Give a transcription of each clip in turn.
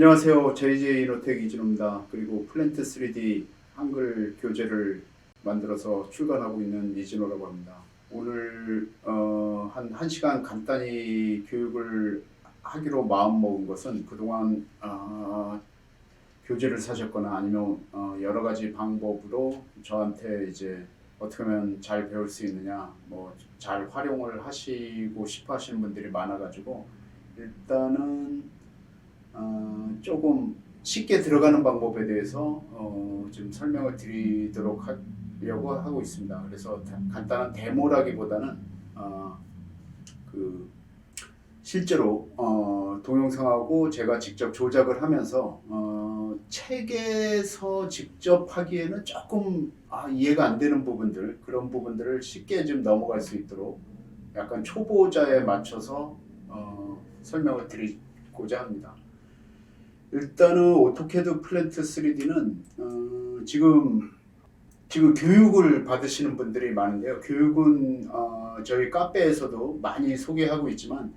안녕하세요. JJ 이노텍 이진호입니다. 그리고 플랜트 3D 한글 교재를 만들어서 출간하고 있는 이진호라고 합니다. 오늘 한 1시간 간단히 교육을 하기로 마음먹은 것은 그동안 교재를 사셨거나 아니면 여러 가지 방법으로 저한테 이제 어떻게 하면 잘 배울 수 있느냐, 뭐 잘 활용을 하시고 싶어 하시는 분들이 많아가지고 일단은 조금 쉽게 들어가는 방법에 대해서 좀 설명을 드리도록 하려고 하고 있습니다. 그래서 간단한 데모라기보다는 그 실제로 동영상하고 제가 직접 조작을 하면서 책에서 직접 하기에는 조금 이해가 안 되는 부분들, 그런 부분들을 쉽게 좀 넘어갈 수 있도록 약간 초보자에 맞춰서 설명을 드리고자 합니다. 일단은 오토캐드 플랜트 3D는 지금 교육을 받으시는 분들이 많은데요. 교육은 저희 카페에서도 많이 소개하고 있지만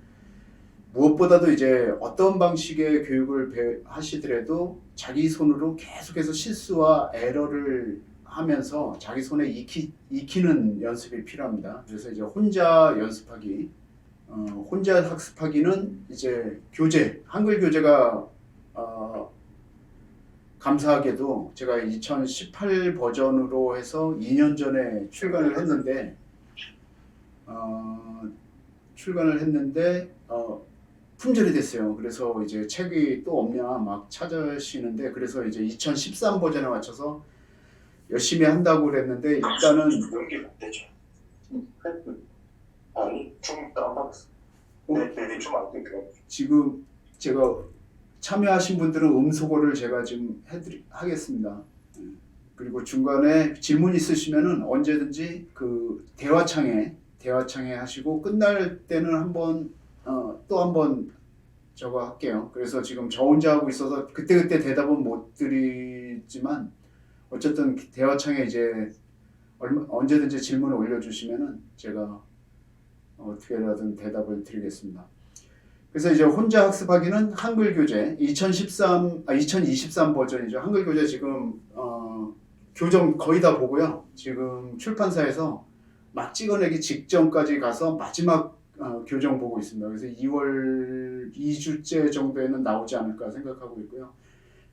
무엇보다도 이제 어떤 방식의 교육을 하시더라도 자기 손으로 계속해서 실수와 에러를 하면서 자기 손에 익히는 연습이 필요합니다. 그래서 이제 혼자 연습하기, 혼자 학습하기는 이제 교재, 한글 교재가 감사하게도 제가 2018 버전으로 해서 2년 전에 출간을 했는데 품절이 됐어요. 그래서 이제 책이 또 없냐 막 찾으시는데, 그래서 이제 2013 버전에 맞춰서 열심히 한다고 그랬는데 일단은 연기 되죠. 아니 좀 다운받았어. 네, 좀안 돼요. 지금 제가 참여하신 분들은 음소거를 제가 지금 하겠습니다. 그리고 중간에 질문 있으시면은 언제든지 그 대화창에 하시고 끝날 때는 한번 또 한번 저거 할게요. 그래서 지금 저 혼자 하고 있어서 그때그때 대답은 못 드리지만 어쨌든 대화창에 이제 언제든지 질문을 올려주시면은 제가 어떻게라든 대답을 드리겠습니다. 그래서 이제 혼자 학습하기는 한글 교재 2023 버전이죠. 한글 교재 지금 교정 거의 다 보고요. 지금 출판사에서 막 찍어내기 직전까지 가서 마지막 교정 보고 있습니다. 그래서 2월 2주째 정도에는 나오지 않을까 생각하고 있고요.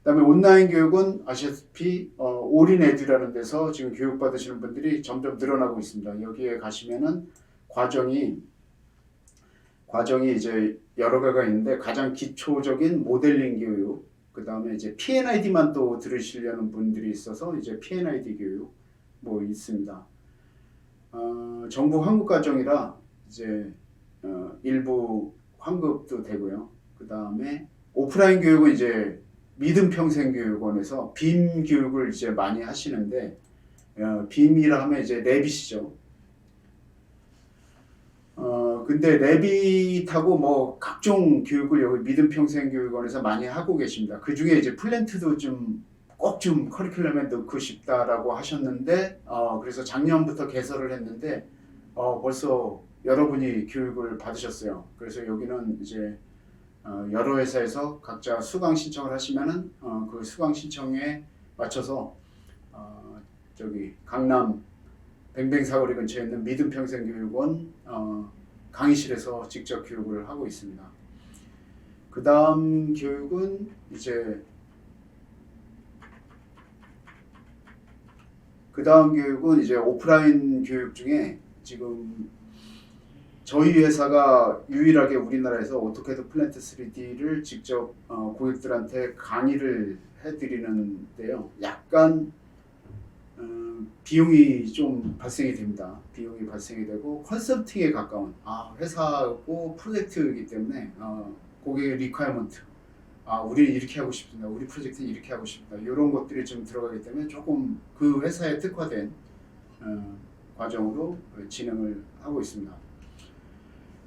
그다음에 온라인 교육은 아시다시피 올인 에듀라는 데서 지금 교육받으시는 분들이 점점 늘어나고 있습니다. 여기에 가시면은 과정이 이제 여러 개가 있는데 가장 기초적인 모델링 교육, 그 다음에 이제 P&ID만 또 들으시려는 분들이 있어서 이제 P&ID 교육 뭐 있습니다. 정부 환급과정이라 이제 일부 환급도 되고요. 그 다음에 오프라인 교육은 이제 믿음평생교육원에서 빔 교육을 이제 많이 하시는데 빔이라 하면 이제 레빗이죠. 근데 레빗하고 뭐 각종 교육을 여기 믿음평생교육원에서 많이 하고 계십니다. 그 중에 이제 플랜트도 꼭 좀 커리큘럼에 넣고 싶다라고 하셨는데 그래서 작년부터 개설을 했는데 벌써 여러분이 교육을 받으셨어요. 그래서 여기는 이제 여러 회사에서 각자 수강 신청을 하시면은 그 수강 신청에 맞춰서 저기 강남 뱅뱅사거리 근처에 있는 믿음평생교육원 강의실에서 직접 교육을 하고 있습니다. 그 다음 교육은 이제 오프라인 교육 중에 지금 저희 회사가 유일하게 우리나라에서 오토캐드 플랜트 3D를 직접 고객들한테 강의를 해드리는데요. 약간 비용이 좀 발생이 됩니다. 비용이 발생이 되고 컨설팅에 가까운 회사고 프로젝트이기 때문에 고객의 리퀘어먼트, 우리는 이렇게 하고 싶습니다. 우리 프로젝트는 이렇게 하고 싶다. 이런 것들이 좀 들어가기 때문에 조금 그 회사에 특화된 과정으로 진행을 하고 있습니다.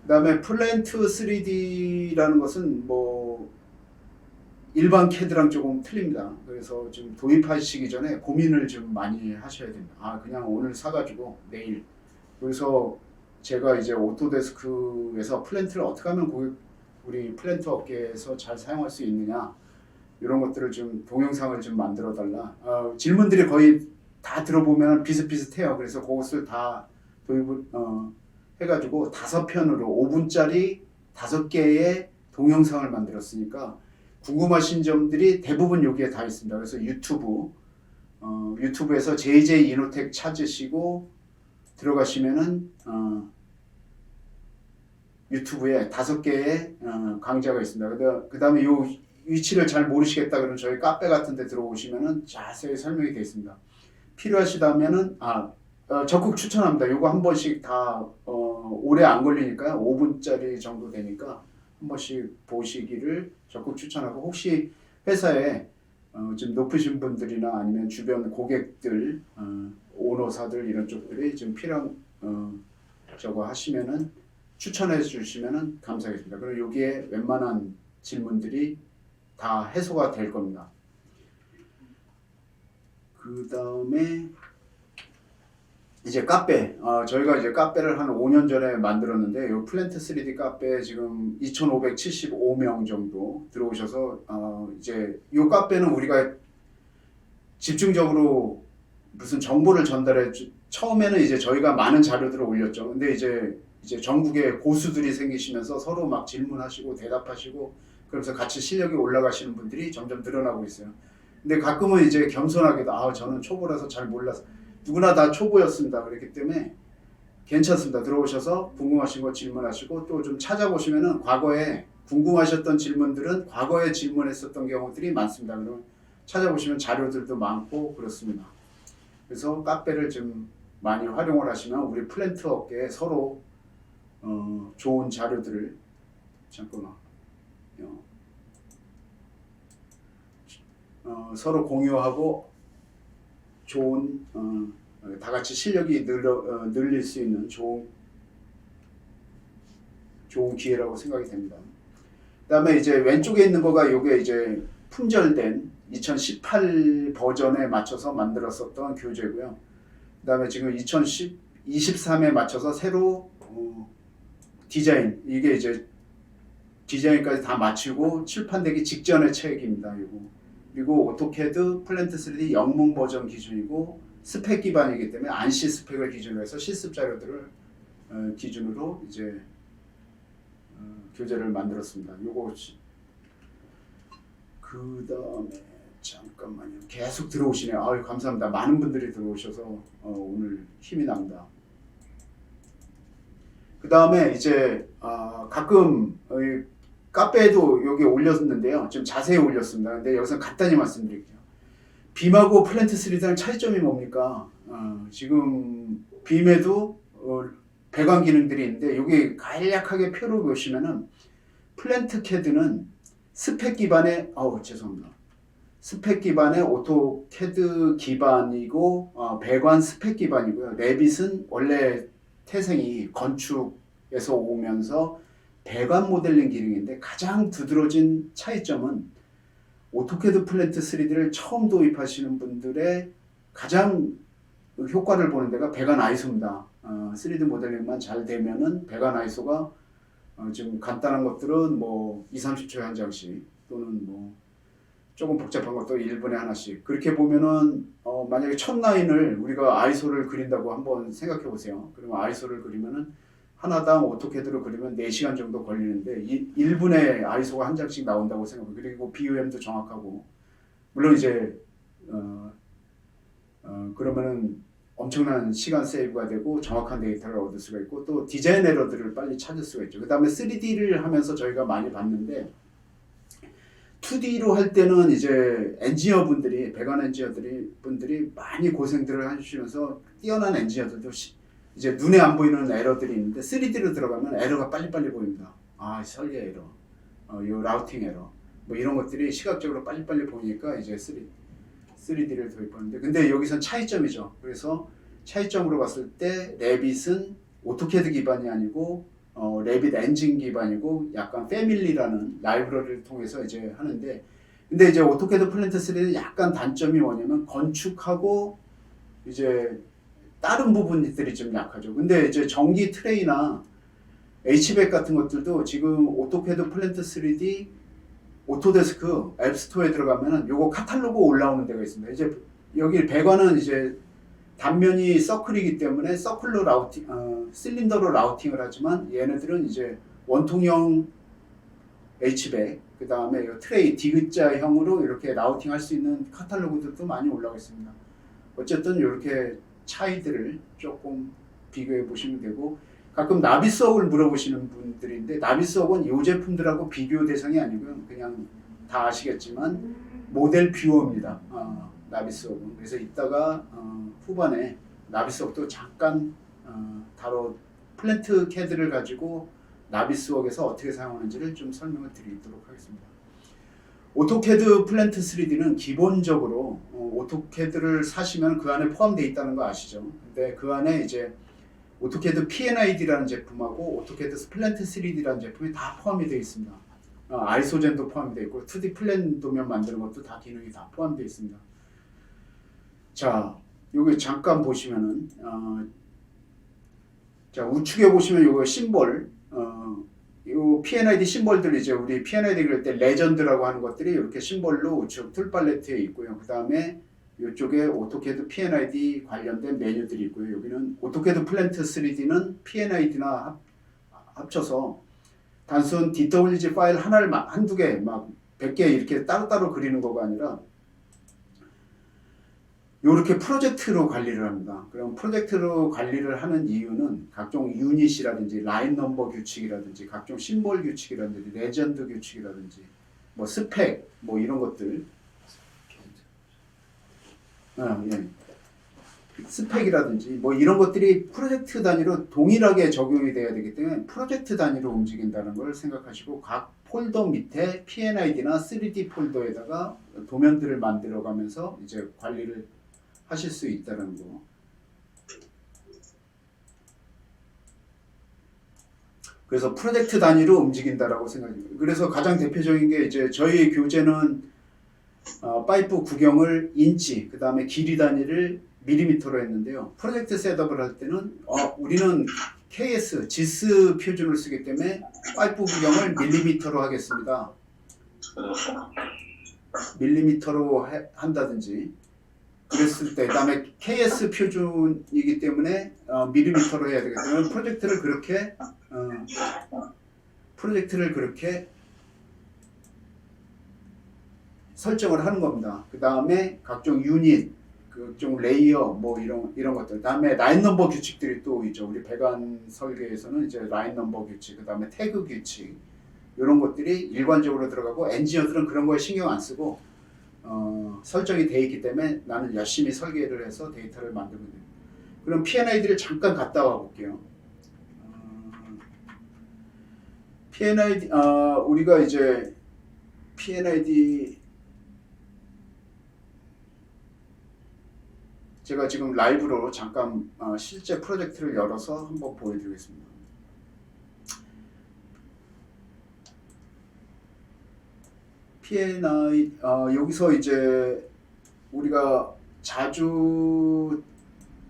그 다음에 플랜트 3D라는 것은 뭐 일반 캐드랑 조금 틀립니다. 그래서 좀 도입하시기 전에 고민을 좀 많이 하셔야 됩니다. 그냥 오늘 사가지고 내일. 그래서 제가 이제 오토데스크에서 플랜트를 어떻게 하면 우리 플랜트 업계에서 잘 사용할 수 있느냐, 이런 것들을 좀 동영상을 좀 만들어 달라. 질문들이 거의 다 들어보면 비슷비슷해요. 그래서 그것을 다 도입을 해가지고 5편으로 5분짜리 5개의 동영상을 만들었으니까 궁금하신 점들이 대부분 여기에 다 있습니다. 그래서 유튜브에서 JJ 이노텍 찾으시고 들어가시면은 유튜브에 5개의 강좌가 있습니다. 그 다음에 요 위치를 잘 모르시겠다 그러면 저희 카페 같은 데 들어오시면은 자세히 설명이 되어 있습니다. 필요하시다면은 적극 추천합니다. 요거 한 번씩 다 오래 안 걸리니까요. 5분짜리 정도 되니까 한 번씩 보시기를 적극 추천하고, 혹시 회사에 좀 높으신 분들이나 아니면 주변 고객들, 오너사들 이런 쪽들이 좀 필요한 저거 하시면은 추천해 주시면은 감사하겠습니다. 그리고 여기에 웬만한 질문들이 다 해소가 될 겁니다. 그 다음에 이제 카페, 저희가 이제 카페를 한 5년 전에 만들었는데, 요 플랜트 3D 카페에 지금 2,575명 정도 들어오셔서, 이제 요 카페는 우리가 집중적으로 무슨 정보를 처음에는 이제 저희가 많은 자료들을 올렸죠. 근데 이제 전국에 고수들이 생기시면서 서로 막 질문하시고 대답하시고, 그러면서 같이 실력이 올라가시는 분들이 점점 늘어나고 있어요. 근데 가끔은 이제 겸손하게도 저는 초보라서 잘 몰라서, 누구나 다 초보였습니다. 그렇기 때문에 괜찮습니다. 들어오셔서 궁금하신 거 질문하시고, 또 좀 찾아보시면은 과거에 궁금하셨던 질문들은 과거에 질문했었던 경우들이 많습니다. 그럼 찾아보시면 자료들도 많고 그렇습니다. 그래서 카페를 좀 많이 활용을 하시면 우리 플랜트 업계에 서로 좋은 자료들을 서로 공유하고 좋은 다 같이 실력이 늘릴 수 있는 좋은 기회라고 생각이 됩니다. 그다음에 이제 왼쪽에 있는 거가 요게 이제 품절된 2018 버전에 맞춰서 만들었었던 교재고요. 그다음에 지금 2023에 맞춰서 새로 디자인, 이게 이제 디자인까지 다 마치고 출판되기 직전의 책입니다. 이거. 그리고 오토캐드 플랜트 3D 영문 버전 기준이고 스펙 기반이기 때문에 안시 스펙을 기준으로 해서 실습 자료들을 기준으로 이제 교재를 만들었습니다. 요거 그 다음에 잠깐만요. 계속 들어오시네요. 아유, 감사합니다. 많은 분들이 들어오셔서 오늘 힘이 납니다. 그 다음에 이제 가끔 카페에도 여기 올렸는데요. 좀 자세히 올렸습니다. 근데 여기서 간단히 말씀드릴게요. 빔하고 플랜트 3D랑 차이점이 뭡니까? 지금 빔에도 배관 기능들이 있는데, 여기 간략하게 표로 보시면은 플랜트 캐드는 스펙 기반의 스펙 기반의 오토캐드 기반이고 배관 스펙 기반이고요. 레빗은 원래 태생이 건축에서 오면서 배관 모델링 기능인데, 가장 두드러진 차이점은 오토캐드 플랜트 3D를 처음 도입하시는 분들의 가장 효과를 보는 데가 배관 아이소입니다. 3D 모델링만 잘 되면은 배관 아이소가 지금 간단한 것들은 뭐 2~30초에 한 장씩, 또는 뭐 조금 복잡한 것도 1분에 하나씩, 그렇게 보면은 만약에 첫 라인을 우리가 아이소를 그린다고 한번 생각해 보세요. 그러면 아이소를 그리면은 하나당 오토캐드로 그리면 4시간 정도 걸리는데 1분에 아이소가 한 장씩 나온다고 생각해요. 그리고 BOM도 정확하고, 물론 이제 그러면은 엄청난 시간 세이브가 되고 정확한 데이터를 얻을 수가 있고, 또 디자인 에러들을 빨리 찾을 수가 있죠. 그 다음에 3D를 하면서 저희가 많이 봤는데, 2D로 할 때는 이제 엔지니어 분들이, 배관 엔지니어 분들이 많이 고생들을 해주시면서 뛰어난 엔지니어들도 이제 눈에 안 보이는 에러들이 있는데, 3D로 들어가면 에러가 빨리빨리 보입니다. 설계 에러, 요 라우팅 에러, 뭐 이런 것들이 시각적으로 빨리빨리 보이니까 이제 3D를 도입하는데, 근데 여기선 차이점이죠. 그래서 차이점으로 봤을 때 레빗은 오토캐드 기반이 아니고 레빗 엔진 기반이고, 약간 패밀리라는 라이브러리를 통해서 이제 하는데, 근데 이제 오토캐드 플랜트 3는 약간 단점이 뭐냐면 건축하고 이제 다른 부분들이 좀 약하죠. 근데 이제 전기 트레이나 HVAC 같은 것들도 지금 오토캐드 플랜트 3D 오토데스크 앱스토어에 들어가면은 요거 카탈로그 올라오는 데가 있습니다. 이제 여기 배관은 이제 단면이 서클이기 때문에 서클로 라우팅, 실린더로 라우팅을 하지만 얘네들은 이제 원통형 H백, 그 다음에 트레이 D자형으로 이렇게 라우팅 할 수 있는 카탈로그들도 많이 올라와 있습니다. 어쨌든 이렇게 차이들을 조금 비교해 보시면 되고, 가끔 나비수업을 물어보시는 분들인데 나비수업은 이 제품들하고 비교 대상이 아니고요. 그냥 다 아시겠지만 모델 뷰어입니다. 나비수업은. 그래서 이따가 후반에 나비수업도 잠깐 플랜트 캐드를 가지고 나비수업에서 어떻게 사용하는지를 좀 설명을 드리도록 하겠습니다. 오토캐드 플랜트 3D는 기본적으로 오토캐드를 사시면 그 안에 포함되어 있다는 거 아시죠? 근데 그 안에 이제 오토캐드 P&ID라는 제품하고 오토캐드 플랜트 3D라는 제품이 다 포함이 되어 있습니다. 아이소젠도 포함이 되어 있고 2D 플랜 도면 만드는 것도 다 기능이 다 포함되어 있습니다. 자, 여기 잠깐 보시면은 자, 우측에 보시면 요거 심볼, 요 P&ID 심볼들 이제 우리 P&ID 그릴 때 레전드라고 하는 것들이 이렇게 심볼로 우측 툴 팔레트에 있고요. 그 다음에 이쪽에 오토캐드 P&ID 관련된 메뉴들이 있고요. 여기는 오토캐드 플랜트 3D는 P&ID나 합쳐서 단순 DWG 파일 하나를 한두 개, 막 100개 이렇게 따로따로 그리는 거가 아니라 이렇게 프로젝트로 관리를 합니다. 그럼 프로젝트로 관리를 하는 이유는 각종 유닛이라든지 라인 넘버 규칙이라든지 각종 심볼 규칙이라든지 레전드 규칙이라든지 뭐 스펙 뭐 이런 것들 예. 스펙이라든지 뭐 이런 것들이 프로젝트 단위로 동일하게 적용이 돼야 되기 때문에 프로젝트 단위로 움직인다는 걸 생각하시고 각 폴더 밑에 P&ID나 3D 폴더에다가 도면들을 만들어 가면서 이제 관리를 하실 수 있다는 거. 그래서 프로젝트 단위로 움직인다라고 생각합니다. 그래서 가장 대표적인 게 이제 저희 교재는 파이프 구경을 인치, 그 다음에 길이 단위를 밀리미터로 했는데요. 프로젝트 셋업을 할 때는 우리는 KS, 지스 표준을 쓰기 때문에 파이프 구경을 밀리미터로 하겠습니다. 밀리미터로 한다든지 그랬을 때, 그 다음에 KS 표준이기 때문에 밀리미터로 해야 되기 때문에 프로젝트를 그렇게 설정을 하는 겁니다. 그 다음에 각종 유닛, 각종 레이어, 뭐 이런 것들. 그 다음에 라인 넘버 규칙들이 또 있죠. 우리 배관 설계에서는 이제 라인 넘버 규칙, 그 다음에 태그 규칙, 이런 것들이 일관적으로 들어가고 엔지니어들은 그런 거에 신경 안 쓰고 설정이 돼 있기 때문에 나는 열심히 설계를 해서 데이터를 만들면 됩니다. 그럼 P&ID를 잠깐 갔다 와 볼게요. P&ID, 우리가 이제 P&ID 제가 지금 라이브로 잠깐 실제 프로젝트를 열어서 한번 보여드리겠습니다. P&I 여기서 이제 우리가 자주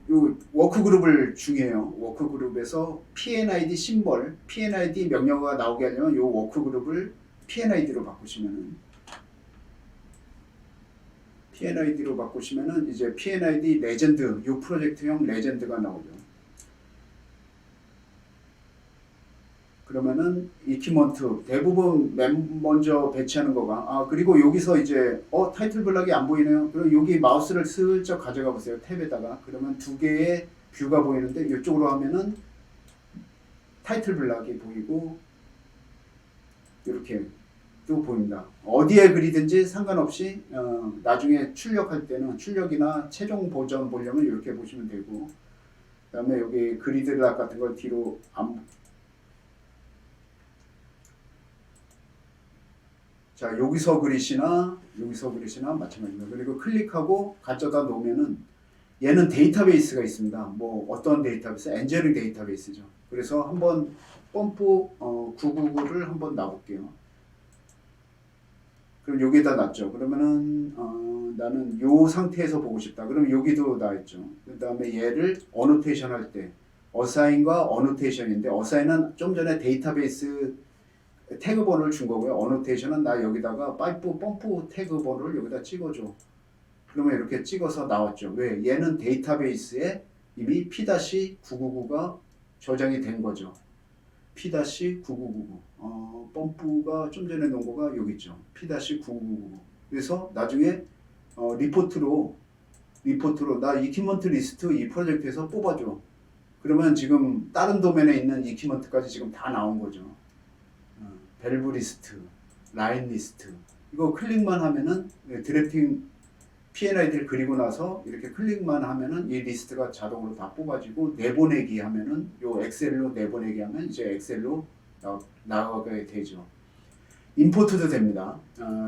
요 워크그룹을 중요해요. 워크그룹에서 P&ID 심벌, P&ID 명령어가 나오게 하려면 요 워크그룹을 P&ID로 바꾸시면은 이제 P&ID 레전드, 요 프로젝트형 레전드가 나오죠. 그러면은 이퀴먼트 대부분 맨 먼저 배치하는 거가 그리고 여기서 이제 타이틀 블럭이 안 보이네요. 그럼 여기 마우스를 슬쩍 가져가 보세요. 탭에다가. 그러면 두 개의 뷰가 보이는데 이쪽으로 하면은 타이틀 블럭이 보이고 이렇게 또 보입니다. 어디에 그리든지 상관없이 나중에 출력할 때는 출력이나 최종 버전 보려면 이렇게 보시면 되고, 그 다음에 여기 그리드락 같은 걸 뒤로 자, 여기서 그리시나 마찬가지입니다. 그리고 클릭하고 가져다 놓으면은 얘는 데이터베이스가 있습니다. 뭐 어떤 데이터베이스? 엔젤링 데이터베이스죠. 그래서 한번 펌프 999를 한번 놔볼게요. 그럼 여기에다 놨죠. 그러면은 나는 요 상태에서 보고 싶다. 그럼 여기도 놔있죠. 그 다음에 얘를 어노테이션 할 때 어사인과 어노테이션인데 어사인은 좀 전에 데이터베이스 태그 번호를 준 거고요. 어노테이션은 나 여기다가 파이프 펌프 태그 번호를 여기다 찍어줘. 그러면 이렇게 찍어서 나왔죠. 왜? 얘는 데이터베이스에 이미 P-999가 저장이 된 거죠. P-9999. 펌프가 좀 전에 놓은 거가 여기 있죠. P-9999. 그래서 나중에 리포트로 나 이퀴먼트 리스트 이 프로젝트에서 뽑아줘. 그러면 지금 다른 도면에 있는 이퀴먼트까지 지금 다 나온 거죠. 밸브 리스트, 라인 리스트. 이거 클릭만 하면은 드래프팅 P&ID를 그리고 나서 이렇게 클릭만 하면은 이 리스트가 자동으로 다 뽑아지고 내보내기 하면은 요 엑셀로 내보내기 하면 이제 엑셀로 나가게 되죠. 임포트도 됩니다.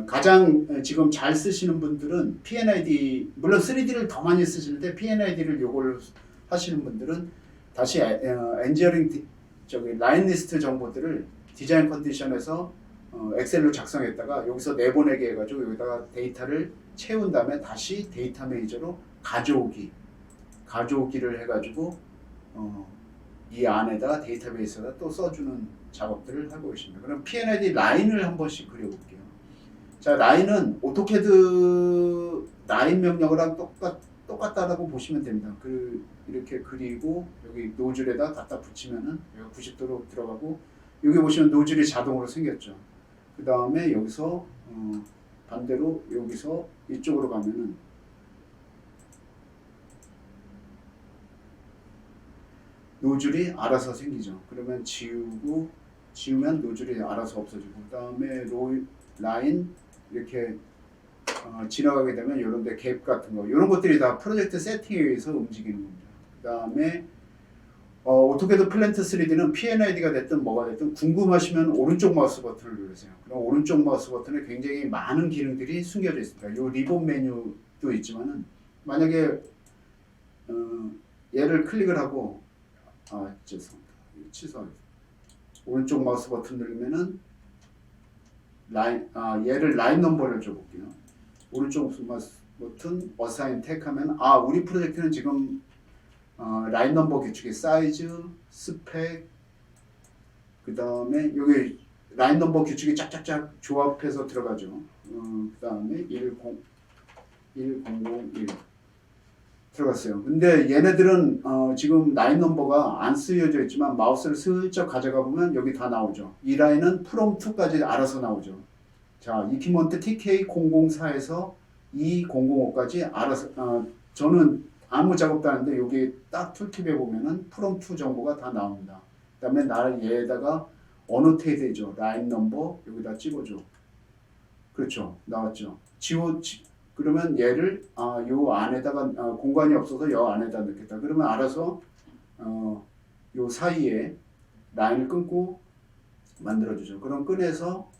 가장 지금 잘 쓰시는 분들은 P&ID, 물론 3D를 더 많이 쓰시는데 P&ID를 요걸 하시는 분들은 다시 엔지니어링 라인 리스트 정보들을 디자인 컨디션에서 엑셀로 작성했다가 여기서 내보내게 해가지고 여기다가 데이터를 채운 다음에 다시 데이터 매니저로 가져오기를 해가지고 이 안에다가 데이터베이스에다 또 써주는 작업들을 하고 계십니다. 그럼 P&ID 라인을 한 번씩 그려볼게요. 자, 라인은 오토캐드 라인 명령어랑 똑같다라고 보시면 됩니다. 이렇게 그리고 여기 노즐에다 갖다 붙이면은 여기 90도로 들어가고 여기 보시면 노즐이 자동으로 생겼죠. 그 다음에 여기서 반대로 여기서 이쪽으로 가면은 노즐이 알아서 생기죠. 그러면 지우면 노즐이 알아서 없어지고 그 다음에 라인 이렇게 지나가게 되면 이런 데 갭 같은 거 이런 것들이 다 프로젝트 세팅에 의해서 움직이는 겁니다. 그 다음에 오토캐드 플랜트 3D는 P&ID가 됐든 뭐가 됐든 궁금하시면 오른쪽 마우스 버튼을 누르세요. 그럼 오른쪽 마우스 버튼에 굉장히 많은 기능들이 숨겨져 있습니다. 이 리본 메뉴도 있지만은 만약에 얘를 클릭을 하고 죄송합니다. 취소하겠습니다. 오른쪽 마우스 버튼 누르면은 얘를 라인 넘버를 줘볼게요. 오른쪽 마우스 버튼 어사인 택 하면 우리 프로젝트는 지금 라인 넘버 규칙의 사이즈, 스펙, 그 다음에 여기 라인 넘버 규칙이 짝짝짝 조합해서 들어가죠. 그 다음에 1001 들어갔어요. 근데 얘네들은 지금 라인 넘버가 안 쓰여져 있지만 마우스를 슬쩍 가져가 보면 여기 다 나오죠. 이 라인은 from to까지 알아서 나오죠. 자, 이퀴먼트 TK004에서 2005까지 알아서 저는 아무 작업도 안 하는데 여기 딱 툴팁에 보면은 from to 정보가 다 나옵니다. 그 다음에 얘에다가 어노테이트 해줘. 라인 넘버 여기다 찍어줘. 그렇죠. 나왔죠. 그러면 얘를 요 안에다가 공간이 없어서 요 안에다 넣겠다. 그러면 알아서 요 사이에 라인을 끊고 만들어주죠. 그럼 꺼내서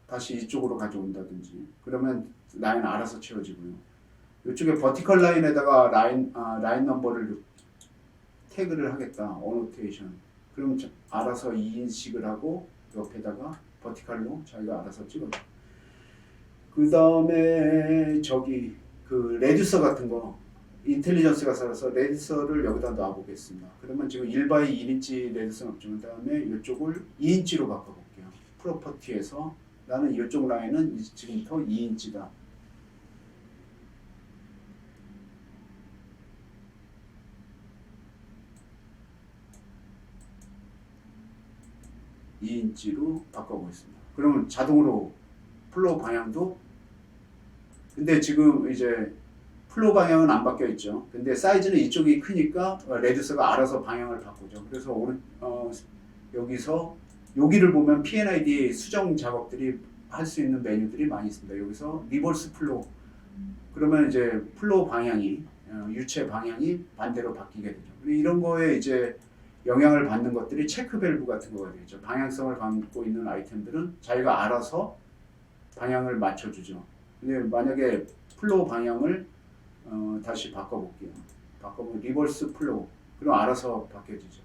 다시 이쪽으로 가져온다든지 그러면 라인 알아서 채워지고요. 이쪽에 버티컬 라인에다가 라인 넘버를 태그를 하겠다. 어노테이션. 그럼 알아서 2인식을 하고 옆에다가 버티컬로 자기가 알아서 찍어줘. 그 다음에 저기 레듀서 같은 거 인텔리전스가 살아서 레듀서를 여기다 놔보겠습니다. 그러면 지금 1x1인치 레듀서는 없지만 그 다음에 이쪽을 2인치로 바꿔볼게요. 프로퍼티에서 나는 이쪽 라인은 지금부터 2인치다. (2인치로) 바꿔보겠습니다. 그러면 자동으로 플로우 방향도 근데 지금 이제 플로우 방향은 안 바뀌어 있죠. 근데 사이즈는 이쪽이 크니까 레듀서가 알아서 방향을 바꾸죠. 그래서 여기서 여기를 보면 P&ID 수정 작업들이 할 수 있는 메뉴들이 많이 있습니다. 여기서 리버스 플로우 그러면 이제 플로우 방향이 유체 방향이 반대로 바뀌게 되죠. 이런 거에 이제 영향을 받는 것들이 체크 밸브 같은 거가 되죠. 방향성을 갖고 있는 아이템들은 자기가 알아서 방향을 맞춰주죠. 근데 만약에 플로우 방향을 다시 바꿔볼게요. 바꿔보면 리버스 플로우 그럼 알아서 바뀌어지죠.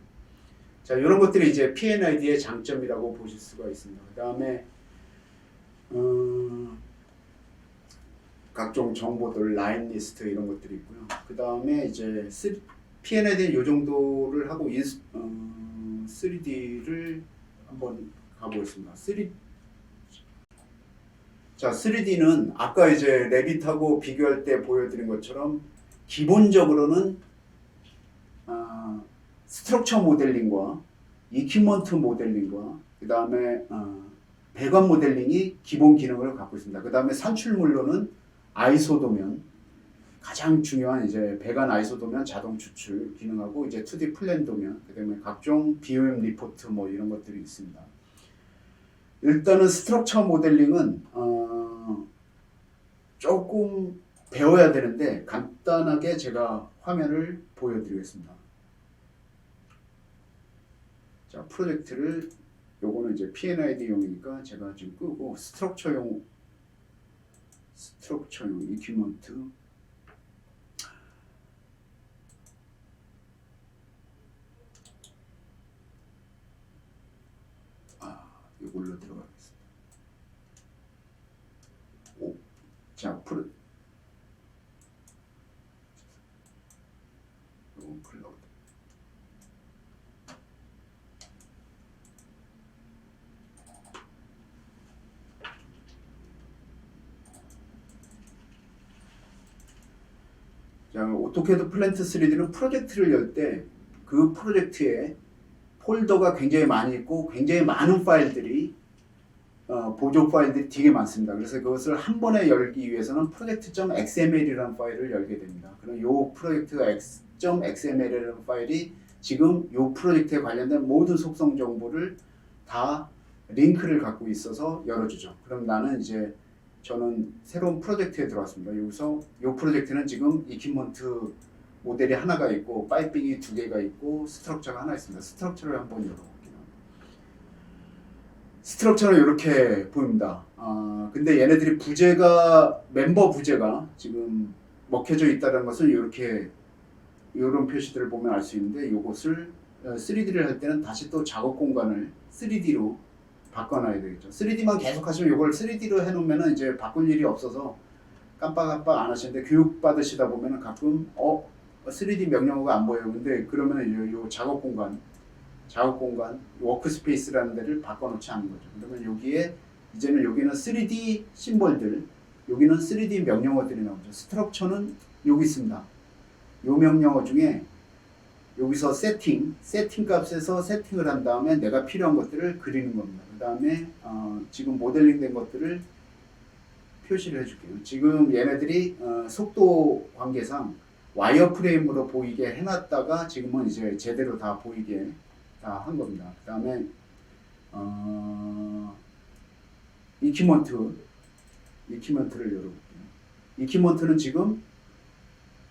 자, 이런 것들이 이제 P&ID의 장점이라고 보실 수가 있습니다. 그 다음에 각종 정보들, 라인 리스트 이런 것들이 있고요. 그 다음에 이제 P&ID는 이 정도를 하고 3D를 한번 가보겠습니다. 3D는 아까 이제 레빗하고 비교할 때 보여드린 것처럼 기본적으로는 스트럭처 모델링과 이퀴먼트 모델링과 그 다음에 배관 모델링이 기본 기능을 갖고 있습니다. 그 다음에 산출물로는 아이소 도면, 가장 중요한 이제 배관 아이소 도면 자동 추출 기능하고 이제 2D 플랜 도면, 그 다음에 각종 BOM 리포트 뭐 이런 것들이 있습니다. 일단은 스트럭처 모델링은 조금 배워야 되는데 간단하게 제가 화면을 보여드리겠습니다. 자, 프로젝트를 요거는 이제 P&ID용이니까 제가 지금 끄고 스트럭처용 이퀴먼트 이걸로 들어가겠습니다. 자, 클라우드. 자, 오토캐드 플랜트 3D는 프로젝트를 열 때 그 프로젝트에 폴더가 굉장히 많이 있고 굉장히 많은 파일들이 보조 파일들이 되게 많습니다. 그래서 그것을 한 번에 열기 위해서는 project.xml이라는 파일을 열게 됩니다. 그럼 이 프로젝트가 x.xml이라는 파일이 지금 이 프로젝트에 관련된 모든 속성 정보를 다 링크를 갖고 있어서 열어주죠. 그럼 저는 새로운 프로젝트에 들어왔습니다. 여기서 이 프로젝트는 지금 이퀴먼트 모델이 하나가 있고 파이핑이 2개가 있고 스트럭처가 하나 있습니다. 스트럭처를 한번 열어볼게요. 스트럭처는 이렇게 보입니다. 근데 얘네들이 멤버 부재가 지금 먹혀져 있다는 것은 이런 표시들을 보면 알 수 있는데 이것을 3D를 할 때는 다시 또 작업 공간을 3D로 바꿔놔야 되겠죠. 3D만 계속 하시면 이걸 3D로 해놓으면 이제 바꿀 일이 없어서 깜빡깜빡 안 하시는데 교육 받으시다 보면 가끔 3D 명령어가 안 보여요. 근데 그러면 이 작업 공간 워크스페이스라는 데를 바꿔놓지 않는 거죠. 그러면 여기는 3D 심볼들, 여기는 3D 명령어들이 나오죠. 스트럭처는 여기 있습니다. 이 명령어 중에 여기서 세팅 값에서 세팅을 한 다음에 내가 필요한 것들을 그리는 겁니다. 그 다음에 지금 모델링 된 것들을 표시를 해줄게요. 지금 얘네들이 속도 관계상 와이어프레임으로 보이게 해놨다가 지금은 이제 제대로 다 보이게 다 한 겁니다. 그 다음에 이퀴먼트를 열어볼게요.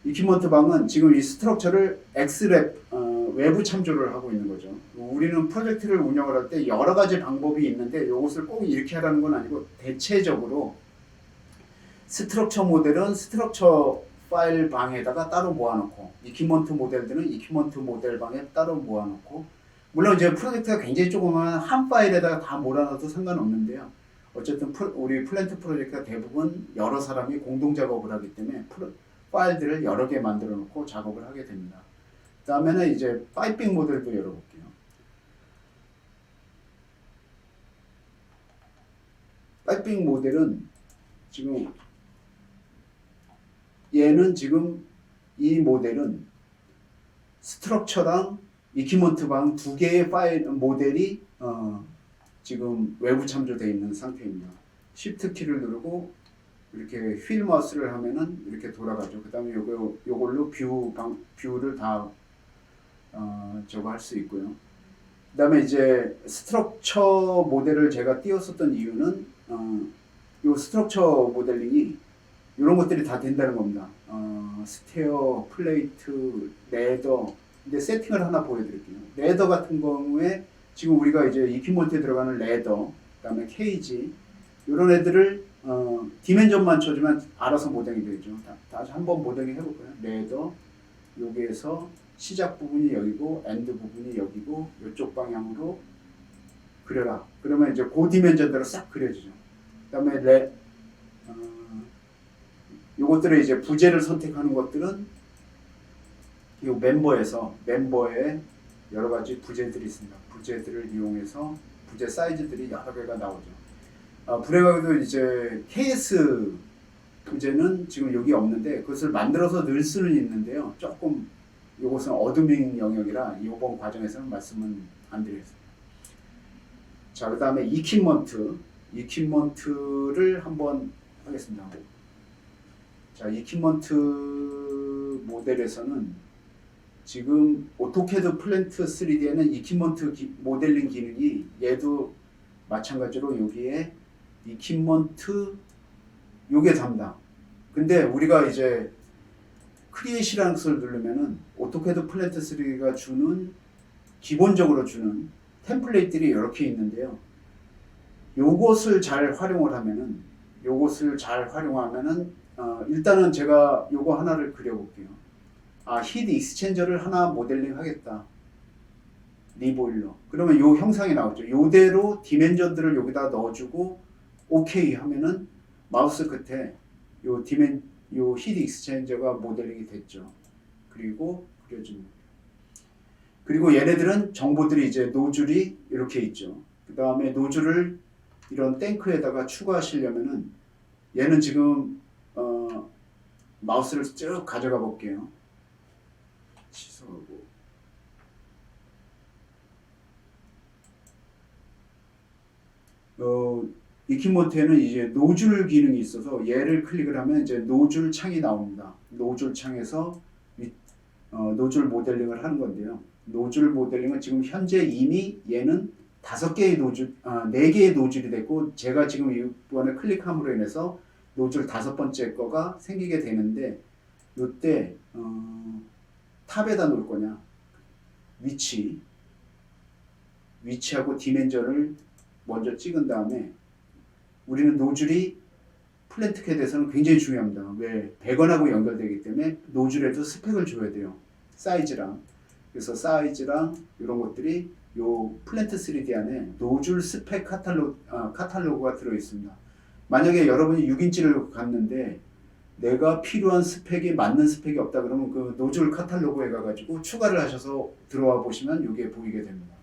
이퀴먼트 방은 지금 이 스트럭처를 X랩 외부 참조를 하고 있는 거죠. 우리는 프로젝트를 운영을 할 때 여러 가지 방법이 있는데 이것을 꼭 이렇게 하라는 건 아니고 대체적으로 스트럭처 모델은 스트럭처 파일 방에다가 따로 모아놓고 이퀴먼트 모델들은 이퀴먼트 모델 방에 따로 모아놓고 물론 이제 프로젝트가 굉장히 조그만 한 파일에다가 다 몰아넣어도 상관없는데요. 어쨌든 우리 플랜트 프로젝트가 대부분 여러 사람이 공동 작업을 하기 때문에 파일들을 여러 개 만들어 놓고 작업을 하게 됩니다. 그 다음에는 이제 파이핑 모델도 열어볼게요. 파이핑 모델은 이 모델은 스트럭처랑 이퀴먼트 방 두 개의 파일 모델이 지금 외부 참조되어 있는 상태입니다. Shift 키를 누르고 이렇게 휠 마우스를 하면은 이렇게 돌아가죠. 그 다음에 요걸로 뷰를 다 저거 할 수 있고요. 그 다음에 이제 스트럭처 모델을 제가 띄웠었던 이유는 요 스트럭처 모델링이 이런 것들이 다 된다는 겁니다. 스테어, 플레이트, 레더. 근데 세팅을 하나 보여드릴게요. 레더 같은 경우에 지금 우리가 이제 이퀴먼트에 들어가는 레더, 그다음에 케이지 이런 애들을 디멘전만 쳐주면 알아서 모델이 되죠. 다시 한번 모델링 해볼까요? 레더 여기에서 시작 부분이 여기고 엔드 부분이 여기고 이쪽 방향으로 그려라. 그러면 이제 그 디멘전대로 싹 그려지죠. 그다음에 요것들을 이제 부재를 선택하는 것들은 이 멤버에 여러 가지 부재들이 있습니다. 부재들을 이용해서 부재 사이즈들이 여러 개가 나오죠. 불행하게도 이제 KS 부재는 지금 여기 없는데 그것을 만들어서 넣을 수는 있는데요. 조금 이것은 어드민 영역이라 이번 과정에서는 말씀은 안 드리겠습니다. 자, 그 다음에 이퀴먼트를 한번 하겠습니다. 자, 이퀴먼트 모델에서는 지금 오토캐드 플랜트 3D에는 이퀴먼트 모델링 기능이 얘도 마찬가지로 여기에 이퀴먼트 요게 담당. 근데 우리가 이제 크리에이시라는 것을 누르면은 오토캐드 플랜트 3D가 기본적으로 주는 템플레이트들이 이렇게 있는데요. 요것을 잘 활용을 하면은 일단은 제가 요거 하나를 그려볼게요. 히트 익스체인저를 하나 모델링 하겠다. 리보일러. 그러면 요 형상이 나오죠. 요대로 디멘전들을 여기다 넣어주고 오케이 하면은 마우스 끝에 요 히트 익스체인저가 모델링이 됐죠. 그리고 그려줍니다. 그리고 얘네들은 정보들이 이제 노즐이 이렇게 있죠. 그 다음에 노즐을 이런 탱크에다가 추가하시려면은 얘는 지금 마우스를 쭉 가져가 볼게요. 취소하고 이퀴먼트에는 이제 노즐 기능이 있어서 얘를 클릭을 하면 이제 노즐 창이 나옵니다. 노즐 창에서 노즐 모델링을 하는 건데요. 노즐 모델링은 지금 현재 이미 얘는 5개의 노즐, 4개의 노즐이 됐고 제가 지금 이번에 클릭함으로 인해서 노즐 5번째 거가 생기게 되는데 이때 탑에다 놓을 거냐 위치하고 디멘전을 먼저 찍은 다음에 우리는 노즐이 플랜트 캐드에서는 굉장히 중요합니다. 왜? 배관하고 연결되기 때문에 노즐에도 스펙을 줘야 돼요. 사이즈랑. 그래서 사이즈랑 이런 것들이 요 플랜트 3D 안에 노즐 스펙 카탈로그가 들어 있습니다. 만약에 여러분이 6인치를 갔는데 내가 필요한 스펙이 맞는 스펙이 없다 그러면 그 노즐 카탈로그에 가가지고 추가를 하셔서 들어와 보시면 이게 보이게 됩니다.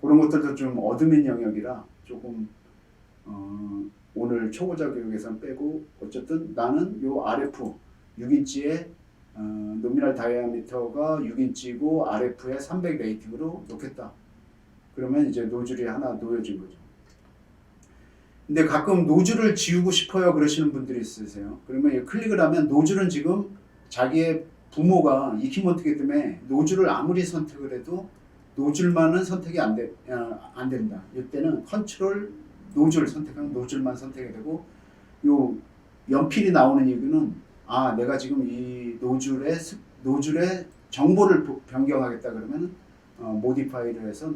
그런 것들도 좀 어드민 영역이라 조금 오늘 초보자 교육에서는 빼고 어쨌든 나는 요 RF 6인치에 노미널 다이아미터가 6인치고 RF에 300 레이팅으로 놓겠다. 그러면 이제 노즐이 하나 놓여진 거죠. 근데 가끔 노즐을 지우고 싶어요 그러시는 분들이 있으세요. 그러면 클릭을 하면 노즐은 지금 자기의 부모가 이퀴먼트이기 때문에 노즐을 아무리 선택을 해도 노즐만은 선택이 안 된다. 이때는 컨트롤 노즐 선택하면 노즐만 선택이 되고 요 연필이 나오는 이유는 내가 지금 이 노즐의 정보를 변경하겠다 그러면 모디파이를 해서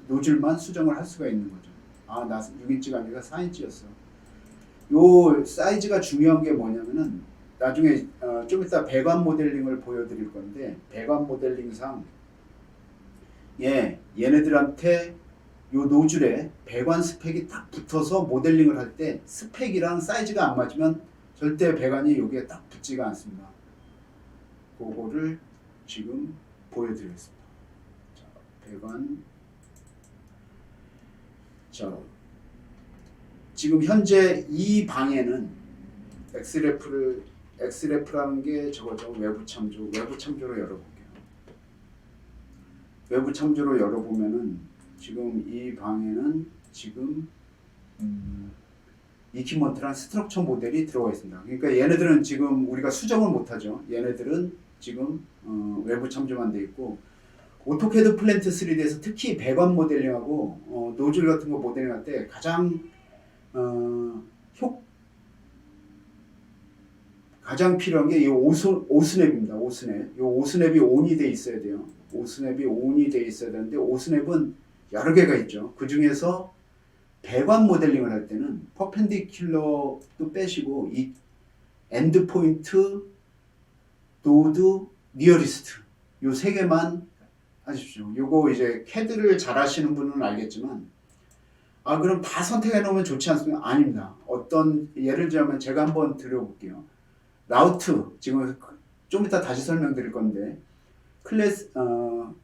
노즐만 수정을 할 수가 있는 거죠. 나 6인치가 아니라 4인치였어. 요 사이즈가 중요한 게 뭐냐면은 나중에 좀 이따 배관 모델링을 보여드릴 건데 배관 모델링상 얘네들한테 요 노즐에 배관 스펙이 딱 붙어서 모델링을 할 때 스펙이랑 사이즈가 안 맞으면 절대 배관이 여기에 딱 붙지가 않습니다. 그거를 지금 보여드리겠습니다. 자, 배관. 자, 지금 현재 이 방에는 엑스레프라는 게 저거죠. 외부 참조로 열어볼게요. 외부 참조로 열어보면은 지금 이 방에는 지금 이퀴먼트랑 스트럭처 모델이 들어가 있습니다. 그러니까 얘네들은 지금 우리가 수정을 못하죠. 얘네들은 지금 외부 참조만 돼 있고 오토캐드 플랜트 3D에서 특히 배관 모델링하고 노즐 같은 거 모델링할 때 가장 필요한 게 이 오스냅입니다. 오스냅. 이 오스냅이 온이 돼 있어야 돼요. 오스냅이 온이 돼 있어야 되는데 오스냅은 여러 개가 있죠. 그 중에서 배관 모델링을 할 때는 퍼펜디큘러도 빼시고 이 엔드 포인트, 노드, 니어리스트 요 세 개만 하십시오. 요거 이제 캐드를 잘 하시는 분은 알겠지만 그럼 다 선택해 놓으면 좋지 않습니까? 아닙니다. 예를 들자면 제가 한번 드려볼게요. 라우트 지금 좀 이따 다시 설명드릴 건데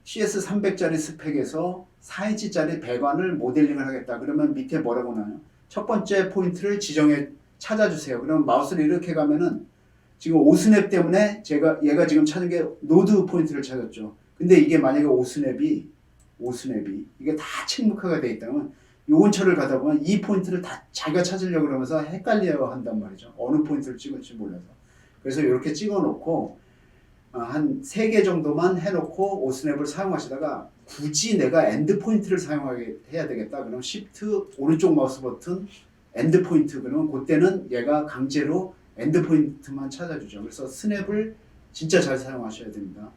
CS300짜리 스펙에서 4인치짜리 배관을 모델링을 하겠다. 그러면 밑에 뭐라고 나와요? 첫 번째 포인트를 지정해 찾아주세요. 그럼 마우스를 이렇게 가면은 지금 오스냅 때문에 얘가 지금 찾은 게 노드 포인트를 찾았죠. 근데 이게 만약에 오스냅이 이게 다 침묵화가 돼 있다면 요원처를 가다 보면 이 포인트를 다 자기가 찾으려고 그러면서 헷갈려 한단 말이죠. 어느 포인트를 찍을지 몰라서. 그래서 이렇게 찍어 놓고 한 3개 정도만 해놓고 오스냅을 사용하시다가 굳이 내가 엔드 포인트를 사용하게 해야 되겠다. 그럼 Shift 오른쪽 마우스 버튼 엔드 포인트. 그러면 그때는 얘가 강제로 엔드 포인트만 찾아주죠. 그래서 스냅을 진짜 잘 사용하셔야 됩니다.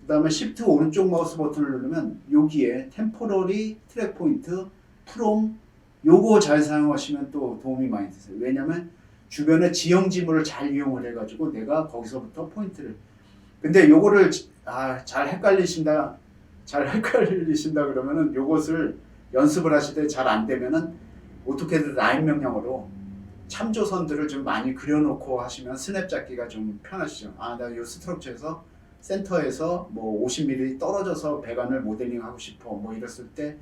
그 다음에 Shift 오른쪽 마우스 버튼을 누르면 여기에 템포러리 트랙 포인트 프롬 요거 잘 사용하시면 또 도움이 많이 되세요. 왜냐면 주변에 지형 지물을 잘 이용을 해가지고 내가 거기서부터 포인트를 근데 요거를 잘 헷갈리신다 그러면은 요것을 연습을 하실 때 잘 안 되면은 오토캐드 라인 명령어로 참조선들을 좀 많이 그려놓고 하시면 스냅 잡기가 좀 편하시죠. 나 요 스트럭처에서 센터에서 뭐 50mm 떨어져서 배관을 모델링 하고 싶어 뭐 이랬을 때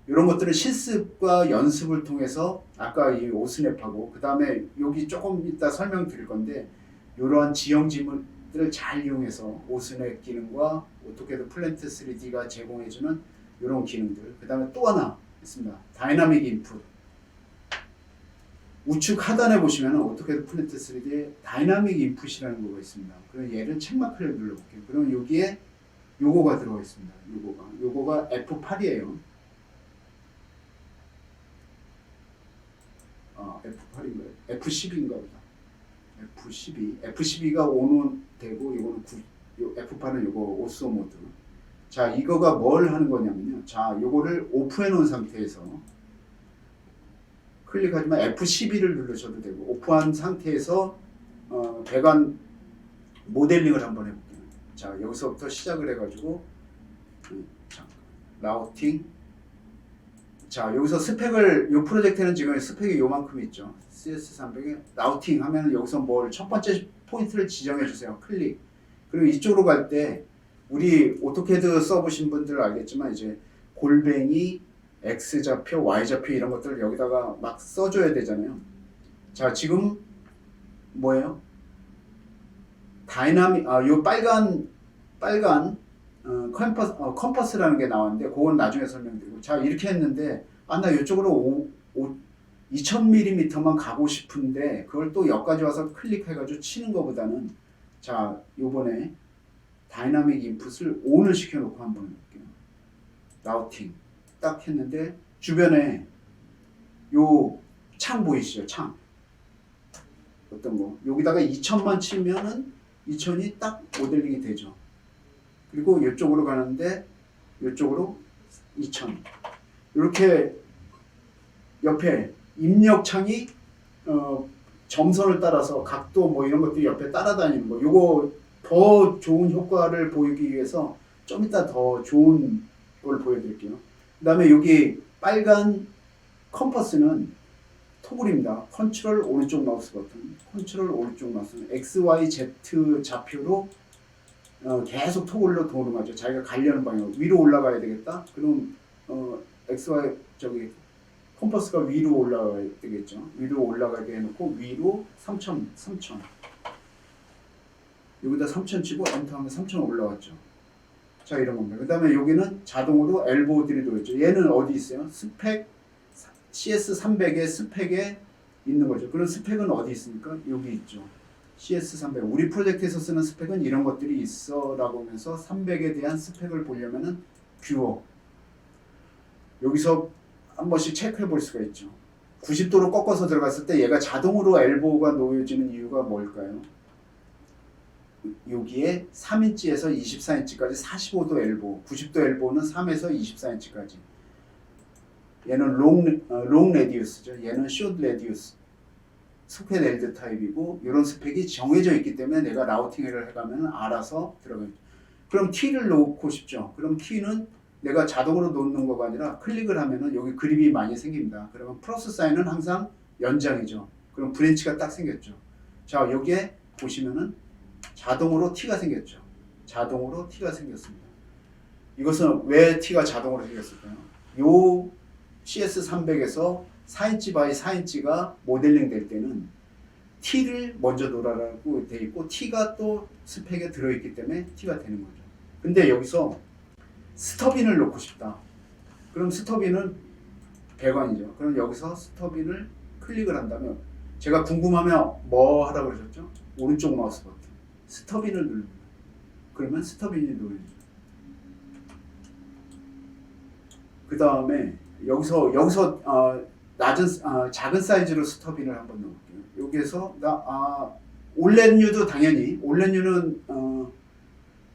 이런 것들은 실습과 연습을 통해서 아까 이 오스냅하고 그 다음에 여기 조금 이따 설명드릴 건데 이러한 지형 지물들을 잘 이용해서 오스냅 기능과 오토캐드 플랜트 3D가 제공해주는 이런 기능들. 그 다음에 또 하나 있습니다. 다이나믹 인풋. 우측 하단에 보시면 오토캐드 플랜트 3D에 다이나믹 인풋이라는 거가 있습니다. 그럼 얘를 체크마크를 눌러볼게요. 그럼 여기에 요거가 들어가 있습니다. 요거가 F8이에요. F8인가요? F10인가 보다. F12가 ON은 되고 이거는 F8은 요거 오소 모드. 자, 이거가 뭘 하는 거냐면요. 자, 요거를 오프해 놓은 상태에서 클릭하지만 F12를 누르셔도 되고 오프한 상태에서 배관 모델링을 한번 해볼게요. 자, 여기서부터 시작을 해가지고 라우팅. 자, 여기서 스펙을 요 프로젝트는 지금 스펙이 요만큼 있죠. CS300에 라우팅 하면 여기서 뭘 첫 번째 포인트를 지정해 주세요. 클릭. 그리고 이쪽으로 갈 때 우리 오토캐드 써보신 분들 알겠지만 이제 골뱅이 X좌표, Y좌표 이런 것들을 여기다가 막 써줘야 되잖아요. 자, 지금 뭐예요? 다이나믹, 요 빨간 컴퍼스라는 게 나왔는데 그건 나중에 설명드리고. 자, 이렇게 했는데 나 이쪽으로 2000mm만 가고 싶은데 그걸 또 여기까지 와서 클릭해가지고 치는 것보다는 자, 요번에 다이나믹 인풋을 ON을 시켜놓고 한번 해볼게요. 라우팅 딱 했는데 주변에 요 창 보이시죠? 창 어떤 거 여기다가 2000만 치면은 2000이 딱 모델링이 되죠. 그리고 이쪽으로 가는데 이쪽으로 2000 이렇게 옆에 입력창이 점선을 따라서 각도 뭐 이런 것들이 옆에 따라다니는 거. 요거 더 좋은 효과를 보이기 위해서 좀 이따 더 좋은 걸 보여드릴게요. 그 다음에 여기 빨간 컴퍼스는 토글입니다. 컨트롤 오른쪽 마우스 버튼, 컨트롤 오른쪽 마우스, X, Y, Z 좌표로 계속 토글로 도는 자기가 가려는 방향. 위로 올라가야 되겠다. 그럼 X, Y 저기 컴퍼스가 위로 올라가야 되겠죠. 위로 올라가게 해놓고 위로 3000 여기다 3000 치고 엔터 하면 3000 올라왔죠. 자, 이런 겁니다. 그 다음에 여기는 자동으로 엘보들이 들어있죠. 얘는 어디 있어요? 스펙 CS300의 스펙에 있는 거죠. 그런 스펙은 어디 있습니까? 여기 있죠. CS300 우리 프로젝트에서 쓰는 스펙은 이런 것들이 있어 라고 하면서 300에 대한 스펙을 보려면은 뷰어 여기서 한 번씩 체크해 볼 수가 있죠. 90도로 꺾어서 들어갔을 때 얘가 자동으로 엘보가 놓여지는 이유가 뭘까요? 여기에 3인치에서 24인치까지 45도 엘보, 90도 엘보는 3에서 24인치까지. 얘는 롱 레디우스죠. 얘는 숏 레디우스. 스퀘어 LED 타입이고 이런 스펙이 정해져 있기 때문에 내가 라우팅을 해가면 알아서 들어가요. 그럼 키를 놓고 싶죠. 그럼 키는 내가 자동으로 놓는 거가 아니라 클릭을 하면은 여기 그립이 많이 생깁니다. 그러면 플러스 사인은 항상 연장이죠. 그럼 브랜치가 딱 생겼죠. 자, 여기에 보시면은 자동으로 T가 생겼죠. 자동으로 T가 생겼습니다. 이것은 왜 T가 자동으로 생겼을까요? 요 CS300에서 4인치 바이 4인치가 모델링 될 때는 T를 먼저 놓으라고 돼 있고 T가 또 스펙에 들어있기 때문에 T가 되는 거죠. 근데 여기서 스터빈을 놓고 싶다. 그럼 스터빈은 100원이죠. 그럼 여기서 스터빈을 클릭을 한다면 제가 궁금하면 뭐 하라고 그러셨죠? 오른쪽 마우스 버튼 스터빈을 누릅니다. 그러면 스터빈이 놓여져요. 그 다음에 여기서 작은 사이즈로 스터빈을 한번 넣을게요. 여기에서 올렌유도 당연히 올렌유는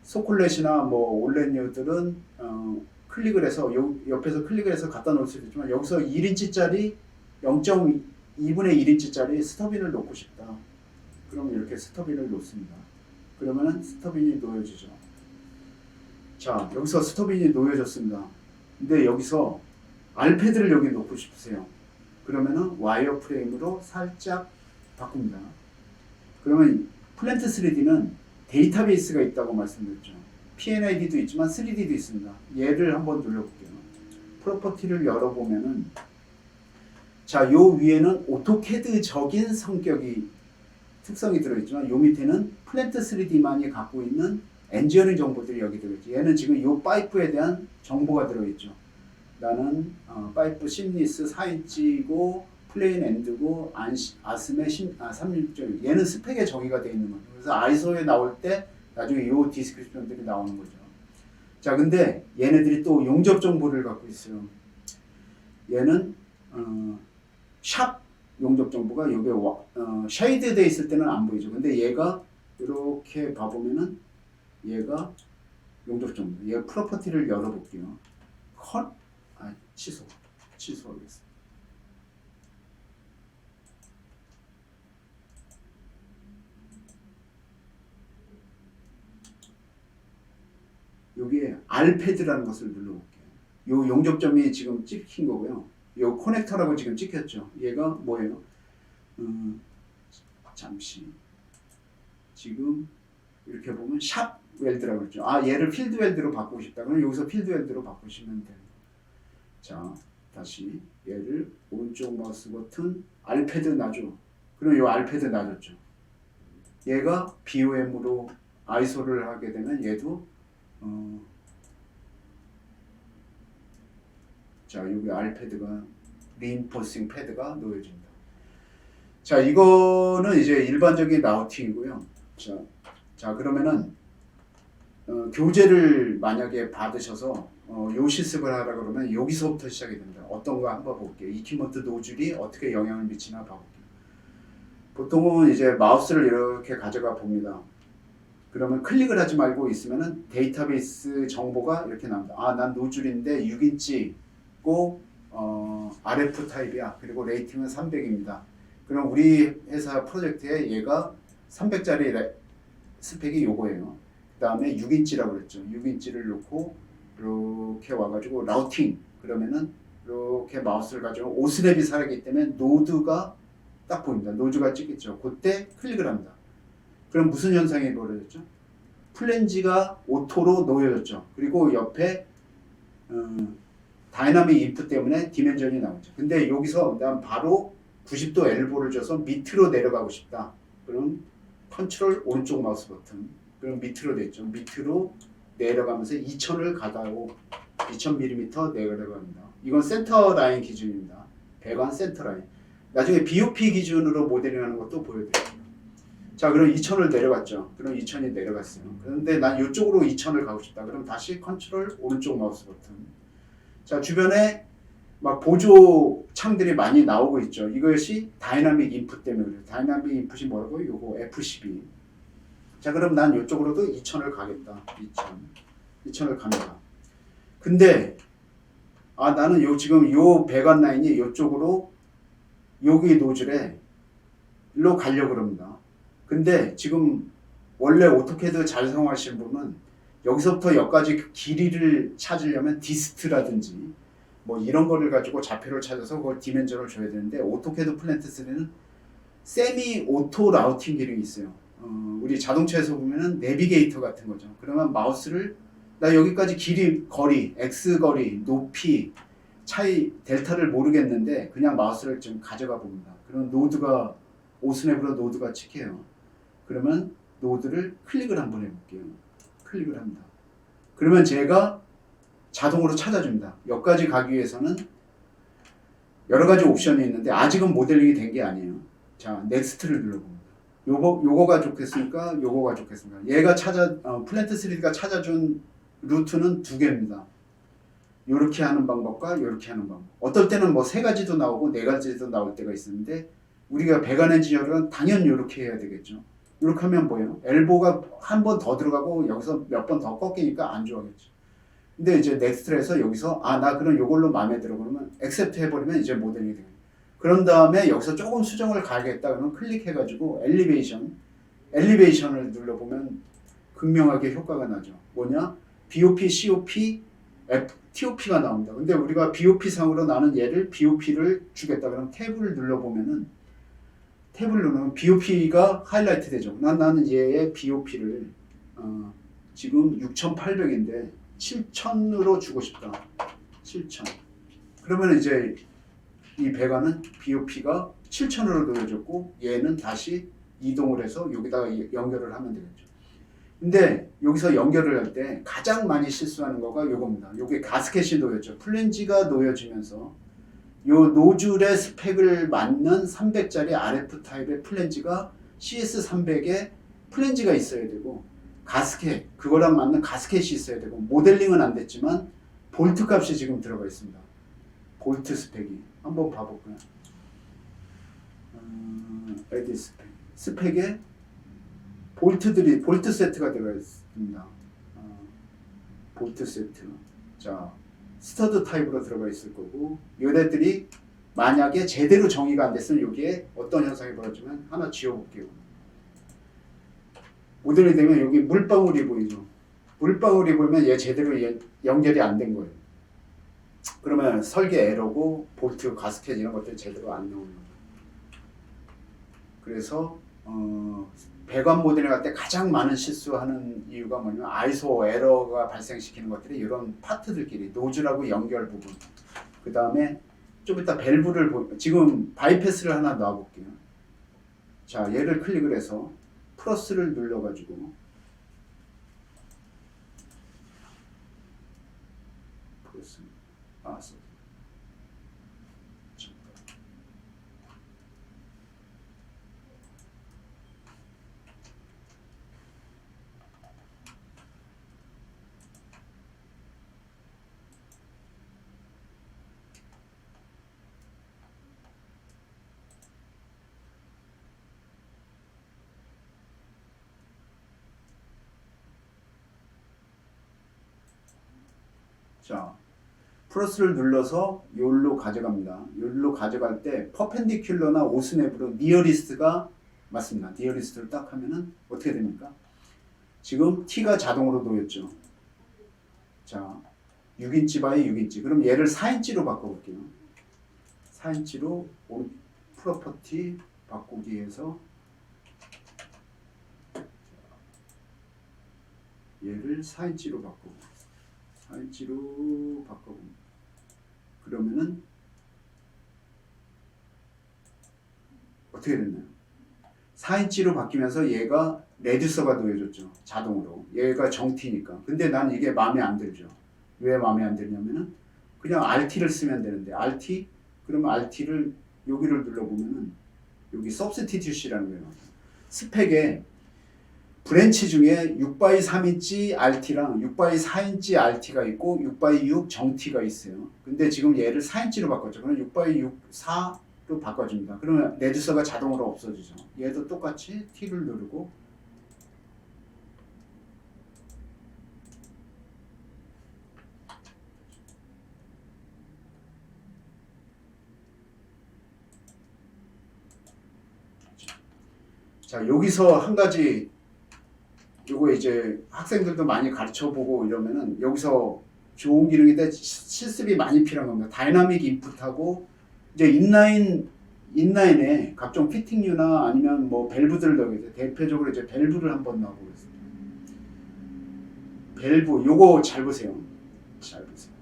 소콜렛이나 뭐 올렌유들은 클릭을 해서 옆에서 클릭을 해서 갖다 놓을 수도 있지만 여기서 1인치짜리 0.2분의 1인치짜리 스터빈을 놓고 싶다. 그럼 이렇게 스터빈을 놓습니다. 그러면 스터빈이 놓여지죠. 자, 여기서 스터빈이 놓여졌습니다. 근데 여기서 알패드를 여기 놓고 싶으세요. 그러면은 와이어 프레임으로 살짝 바꿉니다. 그러면 플랜트 3D는 데이터베이스가 있다고 말씀드렸죠. PNID도 있지만 3D도 있습니다. 얘를 한번 눌러볼게요. 프로퍼티를 열어보면은 자, 요 위에는 오토캐드적인 특성이 들어있지만 요 밑에는 플랜트 3D만이 갖고 있는 엔지니어링 정보들이 여기 들어있죠. 얘는 지금 요 파이프에 대한 정보가 들어있죠. 나는 파이프 심리스 4인치고 플레인 엔드고 아스메 36점. 얘는 스펙에 정의가 되어 있는 거죠. 그래서 아이소에 나올 때 나중에 요 디스크립션들이 나오는 거죠. 자, 근데 얘네들이 또 용접 정보를 갖고 있어요. 얘는 샵 용접 정보가 여기에 쉐이드 돼 있을 때는 안 보이죠. 근데 얘가 이렇게 봐보면은 얘가 용접 정보. 얘 프로퍼티를 열어볼게요. 취소하겠습니다. 여기에 알패드라는 것을 눌러볼게요. 요 용접점이 지금 찍힌 거고요. 요 커넥터라고 지금 찍혔죠. 얘가 뭐예요? 잠시 지금 이렇게 보면 샵 웰드라고 그랬죠. 얘를 필드 웰드로 바꾸고 싶다. 그럼 여기서 필드 웰드로 바꾸시면 돼요. 자, 다시 얘를 오른쪽 마우스 버튼 알패드 놔줘. 그럼 요 알패드 놔줬죠. 얘가 BOM으로 아이소를 하게 되면 얘도 자, 여기 알패드가 리인포싱 패드가 놓여진다. 자, 이거는 이제 일반적인 라우팅이고요. 자, 그러면은 교재를 만약에 받으셔서 요 실습을 하라 그러면 여기서부터 시작이 됩니다. 어떤 거 한번 볼게요. 이퀴먼트 노즐이 어떻게 영향을 미치나 봐볼게요. 보통은 이제 마우스를 이렇게 가져가 봅니다. 그러면 클릭을 하지 말고 있으면은 데이터베이스 정보가 이렇게 나옵니다. 난 노즐인데 6인치고 RF 타입이야. 그리고 레이팅은 300입니다. 그럼 우리 회사 프로젝트에 얘가 300짜리 스펙이 요거예요. 그 다음에 6인치라고 그랬죠. 6인치를 놓고 이렇게 와가지고 라우팅 그러면은 이렇게 마우스를 가지고 오스랩이 살아있기 때문에 노드가 딱 보입니다. 노드가 찍겠죠. 그때 클릭을 합니다. 그럼 무슨 현상이 벌어졌죠? 플랜지가 오토로 놓여졌죠. 그리고 옆에 다이나믹 인풋 때문에 디멘전이 나오죠. 근데 여기서 난 바로 90도 엘보를 줘서 밑으로 내려가고 싶다. 그럼 컨트롤 오른쪽 마우스 버튼. 그럼 밑으로 됐죠. 밑으로 내려가면서 2000을 가다오 2000mm 내려갑니다. 이건 센터 라인 기준입니다. 배관 센터 라인. 나중에 BOP 기준으로 모델링하는 것도 보여드릴게요. 자, 그럼 2000을 내려갔죠. 그럼 2000이 내려갔어요. 그런데 난 이쪽으로 2000을 가고 싶다. 그럼 다시 컨트롤 오른쪽 마우스 버튼. 자, 주변에 막 보조 창들이 많이 나오고 있죠. 이것이 다이나믹 인풋 때문에 그래요. 다이나믹 인풋이 뭐라고? 요거 F12. 자, 그럼 난 이쪽으로도 2000을 가겠다. 2000을 갑니다. 근데 나는 지금 요 배관 라인이 이쪽으로 여기 노즐에 일로 가려고 그럽니다. 근데 지금 원래 오토캐드 잘 사용하시는 분은 여기서부터 여기까지 그 길이를 찾으려면 디스트라든지 뭐 이런 거를 가지고 좌표를 찾아서 그걸 디멘전을 줘야 되는데 오토캐드 플랜트 3는 세미 오토 라우팅 기능이 있어요. 우리 자동차에서 보면은 내비게이터 같은 거죠. 그러면 마우스를 나 여기까지 길이, 거리, X 거리, 높이 차이 델타를 모르겠는데 그냥 마우스를 좀 가져가 봅니다. 그럼 노드가 오스냅으로 노드가 찍혀요. 그러면 노드를 클릭을 한번 해볼게요. 클릭을 합니다. 그러면 제가 자동으로 찾아줍니다. 여기까지 가기 위해서는 여러 가지 옵션이 있는데 아직은 모델링이 된 게 아니에요. 자, 넥스트를 눌러봅니다. 요거가 좋겠습니까? 요거가 좋겠습니까? 얘가 플랜트 3D가 찾아준 루트는 두 개입니다. 요렇게 하는 방법과 요렇게 하는 방법. 어떨 때는 뭐 세 가지도 나오고 네 가지도 나올 때가 있는데 우리가 배관 엔지니어는 당연히 요렇게 해야 되겠죠. 요렇게 하면 뭐예요? 엘보가 한 번 더 들어가고 여기서 몇 번 더 꺾이니까 안 좋아하겠죠. 근데 이제 넥스트를 해서 여기서 나 그럼 요걸로 마음에 들어 그러면 액셉트 해버리면 이제 모델링이 돼요. 그런 다음에 여기서 조금 수정을 가야겠다 그러면 클릭해가지고 엘리베이션을 눌러보면 극명하게 효과가 나죠. 뭐냐? BOP, COP, TOP가 나옵니다. 근데 우리가 BOP 상으로 나는 얘를 BOP를 주겠다 그러면 탭을 눌러보면은 탭을 누르면 BOP가 하이라이트 되죠. 나는 얘의 BOP를 지금 6,800인데 7,000으로 주고 싶다. 7,000. 그러면 이제 이 배관은 BOP가 7,000으로 놓여졌고 얘는 다시 이동을 해서 여기다가 연결을 하면 되겠죠. 근데 여기서 연결을 할 때 가장 많이 실수하는 거가 요겁니다. 요게 가스켓이 놓였죠. 플랜지가 놓여지면서 요 노즐의 스펙을 맞는 300짜리 RF 타입의 플랜지가 CS300에 플랜지가 있어야 되고 가스켓, 그거랑 맞는 가스켓이 있어야 되고 모델링은 안 됐지만 볼트 값이 지금 들어가 있습니다. 볼트 스펙이 한번 봐볼까요? 에디 스펙에 볼트 세트가 들어가 있습니다. 볼트 세트. 자, 스터드 타입으로 들어가 있을 거고 얘네들이 만약에 제대로 정의가 안 됐으면 여기에 어떤 현상이 벌어지면 하나 지워볼게요. 모델이 되면 여기 물방울이 보이죠. 물방울이 보이면 얘 제대로 연결이 안 된 거예요. 그러면 설계 에러고 볼트, 가스켓 이런 것들이 제대로 안 나오는 거예요. 그래서 배관 모델링 할 때 가장 많은 실수하는 이유가 뭐냐면 아이소 에러가 발생시키는 것들이 이런 파트들끼리 노즐하고 연결 부분, 그 다음에 좀 이따 밸브를 지금 바이패스를 하나 놔볼게요. 자, 얘를 클릭을 해서 플러스를 눌러가지고 플러스 자, 플러스를 눌러서 요로 가져갑니다. 요로 가져갈 때 퍼펜디큘러나 오스냅으로 니어리스트가 맞습니다. 니어리스트를 딱 하면은 어떻게 됩니까? 지금 T가 자동으로 놓였죠. 자, 6인치 바이 6인치. 그럼 얘를 4인치로 바꿔볼게요. 4인치로 프로퍼티 바꾸기 해서 얘를 4인치로 바꾸고 4인치로 바꿔봅니다. 그러면은 어떻게 됐나요? 4인치로 바뀌면서 얘가 레듀서가 놓여졌죠. 자동으로. 얘가 정티니까. 근데 난 이게 마음에 안 들죠. 왜 마음에 안 들냐면은 그냥 RT를 쓰면 되는데 RT? 그러면 RT를 여기를 눌러보면은 여기 substitute이라는 거예요. 스펙에 브랜치 중에 6x3인치 RT랑 6x4인치 RT가 있고 6x6 정티가 있어요. 근데 지금 얘를 4인치로 바꿨죠. 그럼 6x6 4로 바꿔줍니다. 그러면 레듀서가 자동으로 없어지죠. 얘도 똑같이 T를 누르고 자, 여기서 한 가지 요거 이제 학생들도 많이 가르쳐보고 이러면은 여기서 좋은 기능인데 실습이 많이 필요한 겁니다. 다이나믹 인풋하고 이제 인라인에 각종 피팅류나 아니면 뭐 밸브들을 넣게 돼. 대표적으로 이제 밸브를 한번 넣어보겠습니다. 밸브 요거 잘 보세요. 잘 보세요.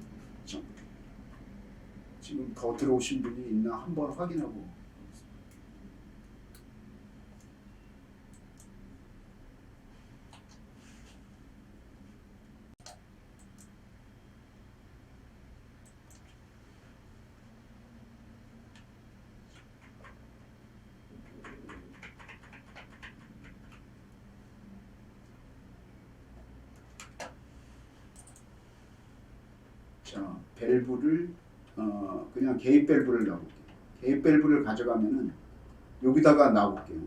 지금 더 들어오신 분이 있나 한번 확인하고. 자, 밸브를 그냥 개입 밸브를 넣어볼게요. 개입 밸브를 가져가면은 여기다가 놔볼게요.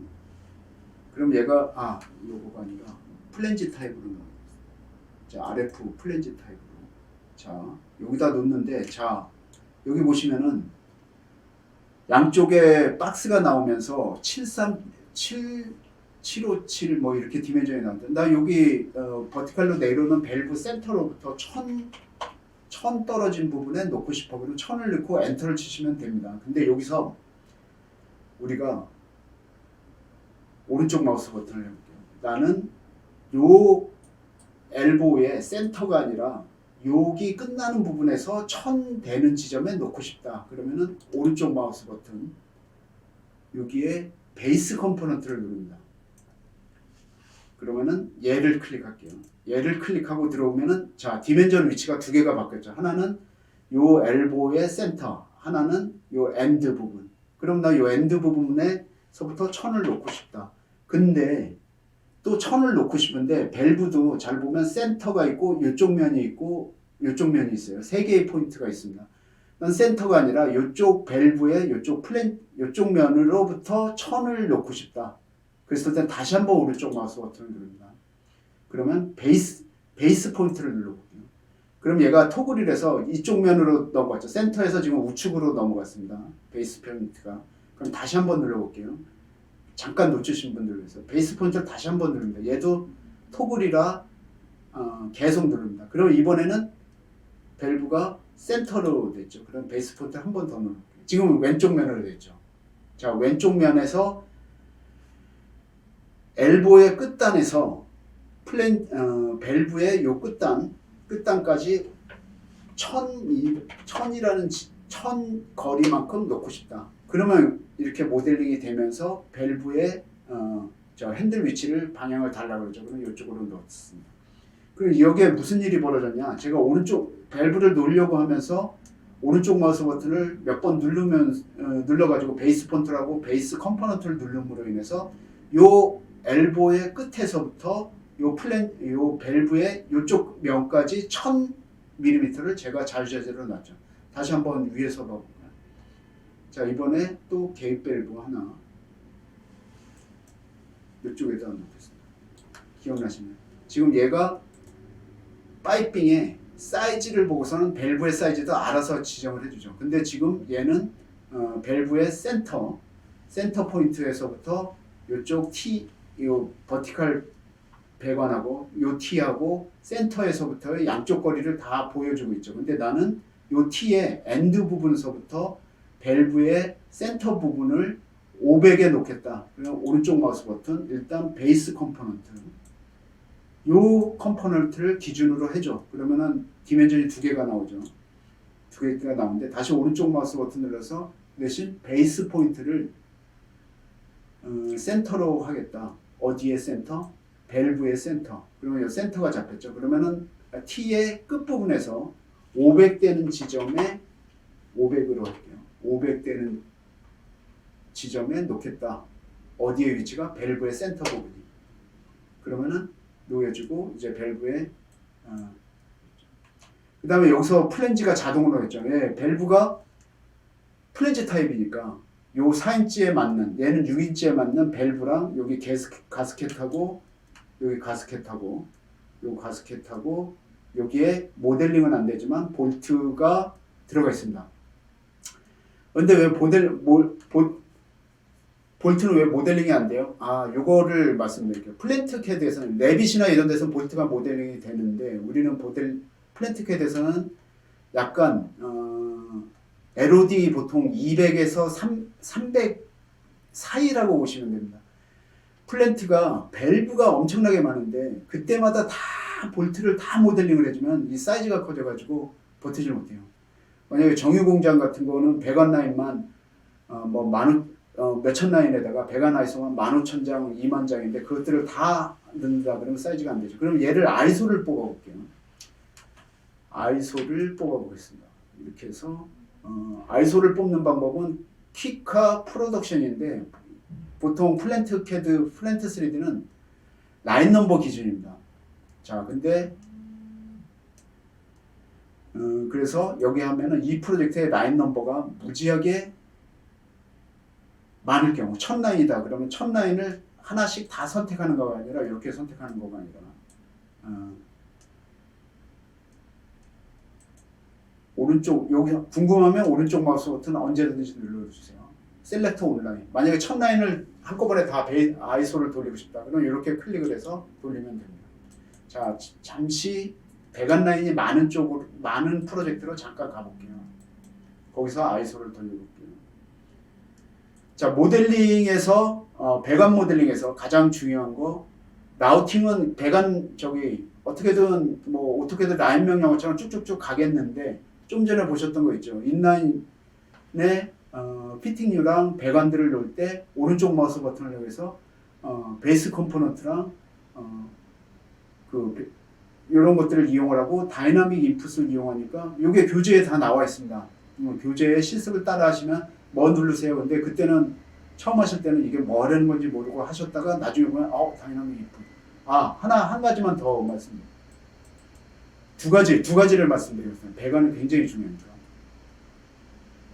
그럼 얘가 요거가 아니라 플랜지 타입으로 넣어요. 자, RF 플랜지 타입으로. 자, 여기다 놓는데, 자, 여기 보시면은 양쪽에 박스가 나오면서 757 뭐 이렇게 디멘전이 나온다. 나 여기 버티칼로 내려오는 밸브 센터로부터 1000 떨어진 부분에 놓고 싶어. 그럼 1000을 넣고 엔터를 치시면 됩니다. 근데 여기서 우리가 오른쪽 마우스 버튼을 해볼게요. 나는 요 엘보의 센터가 아니라 여기 끝나는 부분에서 1000 되는 지점에 놓고 싶다. 그러면은 오른쪽 마우스 버튼 여기에 베이스 컴포넌트를 누릅니다. 그러면은 얘를 클릭할게요. 얘를 클릭하고 들어오면은 자, 디멘전 위치가 두 개가 바뀌었죠. 하나는 요 엘보의 센터, 하나는 요 엔드 부분. 그럼 나 요 엔드 부분에서부터 1000을 놓고 싶다. 근데 또 1000을 놓고 싶은데 밸브도 잘 보면 센터가 있고 요쪽 면이 있고 요쪽 면이 있어요. 세 개의 포인트가 있습니다. 난 센터가 아니라 요쪽 밸브의 요쪽 면으로부터 1000을 놓고 싶다. 그랬을 때 다시 한번 오른쪽 마우스 버튼을 누릅니다. 그러면 베이스 포인트를 눌러볼게요. 그럼 얘가 토글이라서 이쪽 면으로 넘어갔죠. 센터에서 지금 우측으로 넘어갔습니다. 베이스 포인트가. 그럼 다시 한번 눌러볼게요. 잠깐 놓치신 분들을 위해서 베이스 포인트를 다시 한번 누릅니다. 얘도 토글이라 계속 누릅니다. 그럼 이번에는 밸브가 센터로 됐죠. 그럼 베이스 포인트를 한 번 더 누를게요. 지금 왼쪽 면으로 됐죠. 자, 왼쪽 면에서 엘보의 끝단에서 밸브의 요 끝단까지 1000이라는 1000 거리만큼 놓고 싶다. 그러면 이렇게 모델링이 되면서 밸브의 저 핸들 위치를 방향을 달라고 그러죠. 그럼 이쪽으로 넣었습니다. 그리고 여기에 무슨 일이 벌어졌냐? 제가 오른쪽 밸브를 놓으려고 하면서 오른쪽 마우스 버튼을 몇 번 눌러가지고 베이스 폰트라고 베이스 컴포넌트를 누름으로 인해서 요 엘보의 끝에서부터 요 밸브의 요쪽 면까지 1000mm를 제가 자유자재로 놨죠. 다시 한번 위에서 봐볼까요? 자, 이번에 또 개입 밸브 하나 이쪽에다 놓겠습니다. 기억나시나요? 지금 얘가 파이핑의 사이즈를 보고서는 밸브의 사이즈도 알아서 지정을 해주죠. 근데 지금 얘는 밸브의 센터 포인트에서부터 요쪽 요 버티칼 배관하고 요 T하고 센터에서부터의 양쪽 거리를 다 보여주고 있죠. 근데 나는 요 T의 엔드 부분에서부터 밸브의 센터 부분을 500에 놓겠다. 그러면 오른쪽 마우스 버튼 일단 베이스 컴포넌트 요 컴포넌트를 기준으로 해줘. 그러면은 디멘전이 두 개가 나오죠. 두 개가 나오는데 다시 오른쪽 마우스 버튼 눌러서 대신 베이스 포인트를 센터로 하겠다. 어디의 센터? 밸브의 센터. 그러면 이 센터가 잡혔죠. 그러면은 T의 끝부분에서 500 되는 지점에 500으로 할게요. 500 되는 지점에 놓겠다. 어디의 위치가? 밸브의 센터 부분이. 그러면은 놓여주고 이제 밸브의 그 다음에 여기서 플랜지가 자동으로 했죠. 예, 밸브가 플랜지 타입이니까 요 4인치에 맞는 얘는 6인치에 맞는 밸브랑 여기 가스켓하고 여기 가스켓하고 요 가스켓하고 여기에 모델링은 안 되지만 볼트가 들어가 있습니다. 근데 왜 볼트는 왜 모델링이 안 돼요? 요거를 말씀드릴게요. 플랜트 캐드에서는 레빗이나 이런 데서는 볼트가 모델링이 되는데 우리는 플랜트 캐드에서는 약간 LOD 보통 200에서 300 사이라고 보시면 됩니다. 플랜트가 밸브가 엄청나게 많은데 그때마다 다 볼트를 다 모델링을 해주면 이 사이즈가 커져가지고 버티질 못해요. 만약에 정유공장 같은 거는 배관 라인만 몇천 라인에다가 배관 아이소만 15,000장, 20,000장인데 그것들을 다 넣는다 그러면 사이즈가 안 되죠. 그럼 얘를 아이소를 뽑아볼게요. 아이소를 뽑아보겠습니다. 이렇게 해서 아이소를 뽑는 방법은 키카 프로덕션인데 보통 플랜트 CAD, 플랜트 3D는 라인 넘버 기준입니다. 자, 근데 그래서 여기 하면은 이 프로젝트의 라인 넘버가 무지하게 많을 경우 1000라인이다 그러면 1000라인을 하나씩 다 선택하는 거가 아니라 이렇게 선택하는 거가 아니라 오른쪽 여기 궁금하면 오른쪽 마우스 버튼 언제든지 눌러주세요. 셀렉터 온라인. 만약에 1000라인을 한꺼번에 다 아이소를 돌리고 싶다 그러면 이렇게 클릭을 해서 돌리면 됩니다. 자, 잠시 배관 라인이 많은 쪽으로 많은 프로젝트로 잠깐 가볼게요. 거기서 아이소를 돌려볼게요. 자, 모델링에서 배관 모델링에서 가장 중요한 거 라우팅은 배관 어떻게든 어떻게든 라인 명령어처럼 쭉쭉쭉 가겠는데 좀 전에 보셨던 거 있죠. 인라인에 피팅류랑 배관들을 놓을 때 오른쪽 마우스 버튼을 이용해서 베이스 컴포넌트랑 이런 것들을 이용을 하고 다이나믹 인풋을 이용하니까 이게 교재에 다 나와 있습니다. 교재에 실습을 따라 하시면 뭐 누르세요. 근데 그때는 처음 하실 때는 이게 뭐 하는 건지 모르고 하셨다가 나중에 보면 다이나믹 인풋. 한 가지만 더 말씀드립니다. 두 가지를 말씀드리겠습니다. 배관은 굉장히 중요합니다.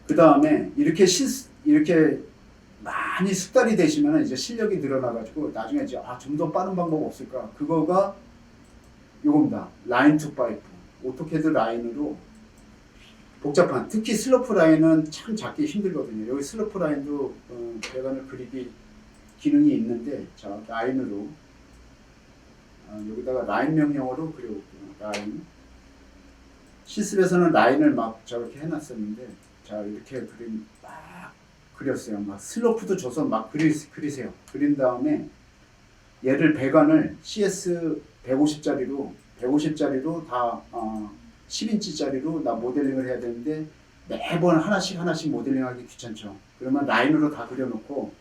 그 다음에 이렇게 많이 숙달이 되시면 이제 실력이 늘어나가지고 나중에 이제 좀 더 빠른 방법 없을까? 그거가 요겁니다. 라인 투 파이프. 오토캐드 라인으로 복잡한 특히 슬로프 라인은 참 잡기 힘들거든요. 여기 슬로프 라인도 배관을 그리기 기능이 있는데 자 라인으로 여기다가 라인 명령어로 그려볼게요. 라인. 실습에서는 라인을 막 저렇게 해놨었는데 자 이렇게 막 그렸어요. 막 슬로프도 줘서 막 그리세요. 그린 다음에 얘를 배관을 CS 150짜리로 다 10인치짜리로 나 모델링을 해야 되는데 매번 하나씩 모델링하기 귀찮죠. 그러면 라인으로 다 그려놓고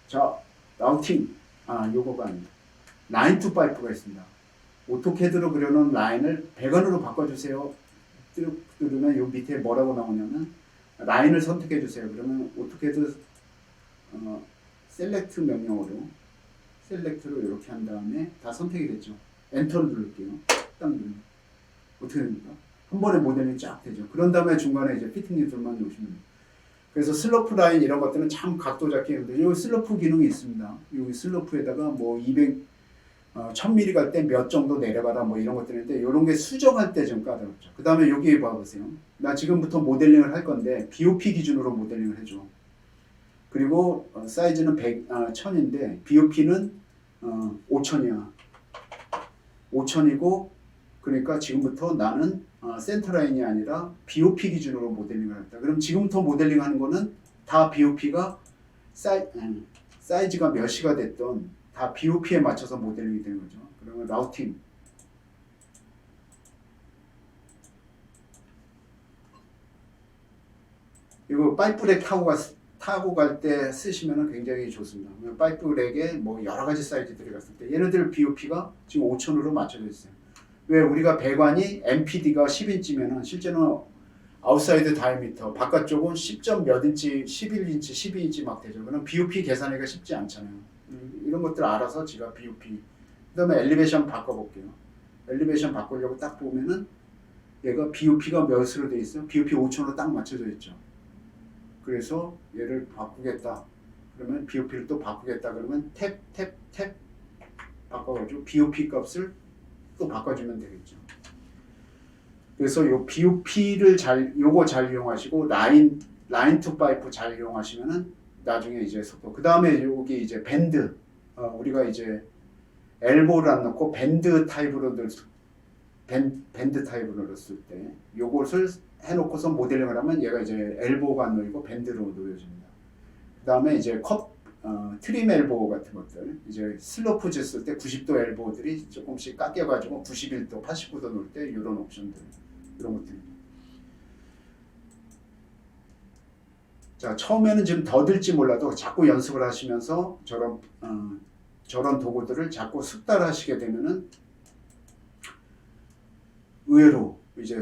자 라우팅 요거가 아닙니다. 라인 투 파이프가 있습니다. 오토캐드로 그려놓은 라인을 배관으로 바꿔주세요. 누르면 요 밑에 뭐라고 나오냐면 라인을 선택해 주세요. 그러면 오토캐드 셀렉트 명령어로 셀렉트로 이렇게 한 다음에 다 선택이 됐죠. 엔터를 누를게요. 딱 누르면 어떻게 됩니까? 한 번에 모델링이 쫙 되죠. 그런 다음에 중간에 이제 피팅 뉴트럴만 놓으시면 됩니다. 그래서 슬로프 라인 이런 것들은 참 각도 잡기 힘든데 여기 슬로프 기능이 있습니다. 여기 슬로프에다가 뭐 1000mm 갈 때 몇 정도 내려가라 뭐 이런 것들인데 이런 게 수정할 때 좀 까다롭죠. 그 다음에 여기 봐보세요. 나 지금부터 모델링을 할 건데 BOP 기준으로 모델링을 해줘. 그리고 사이즈는 1000인데 BOP는 5000이야. 5000이고 그러니까 지금부터 나는 센터라인이 아니라 BOP 기준으로 모델링을 했다. 그럼 지금부터 모델링하는 거는 다 BOP가 사이즈가 몇이가 됐던 다 BOP에 맞춰서 모델링이 되는 거죠. 그러면 라우팅 이거 파이프렉 타고 갈 때 쓰시면 굉장히 좋습니다. 파이프렉에 뭐 여러 가지 사이즈들이 갔을 때 얘네들 BOP가 지금 5000으로 맞춰져 있어요. 왜 우리가 배관이 MPD가 10인치면은 실제는 아웃사이드 다이미터 바깥쪽은 10점 몇 인치, 11인치, 12인치 막 되죠. 그럼 BOP 계산하기가 쉽지 않잖아요. 이런 것들 알아서 제가 BOP 그 다음에 엘리베이션 바꿔볼게요. 엘리베이션 바꾸려고 딱 보면은 얘가 BOP가 몇으로 돼 있어요? BOP 5000으로 딱 맞춰져 있죠. 그래서 얘를 바꾸겠다. 그러면 BOP를 또 바꾸겠다. 그러면 탭 바꿔가지고 BOP 값을 또 바꿔주면 되겠죠. 그래서 요 BOP를 요거 잘 이용하시고 라인 투 파이프 잘 이용하시면은 나중에 이제 속도. 그 다음에 여기 이제 밴드. 우리가 이제 엘보를 안 넣고 밴드 타입으로 넣었을 때 요것을 해놓고서 모델링을 하면 얘가 이제 엘보가 안 놓이고 밴드로 놓여집니다. 그 다음에 이제 트림 엘보 같은 것들 이제 슬로프 줬을 때 90도 엘보들이 조금씩 깎여가지고 91도, 89도 놓을 때 이런 옵션들 이런 것들. 자, 처음에는 좀 더딜지 몰라도 자꾸 연습을 하시면서 저런 도구들을 자꾸 숙달하시게 되면은 의외로 이제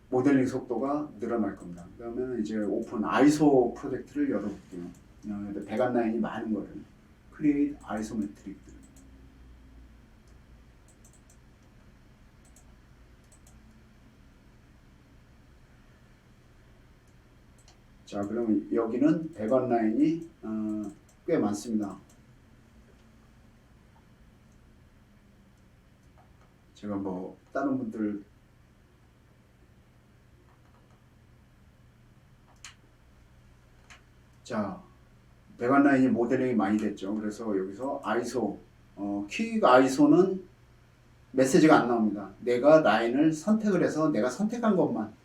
모델링 속도가 늘어날 겁니다. 그러면 이제 오픈 아이소 프로젝트를 열어볼게요. 배관 라인이 많은 거를 크리에이트 아이소메트릭. 자, 그러면 여기는 배관 라인이 꽤 많습니다. 제가 뭐 다른 분들 자, 배관 라인이 모델링이 많이 됐죠. 그래서 여기서 아이소 퀵 아이소는 메시지가 안 나옵니다. 내가 라인을 선택을 해서 내가 선택한 것만.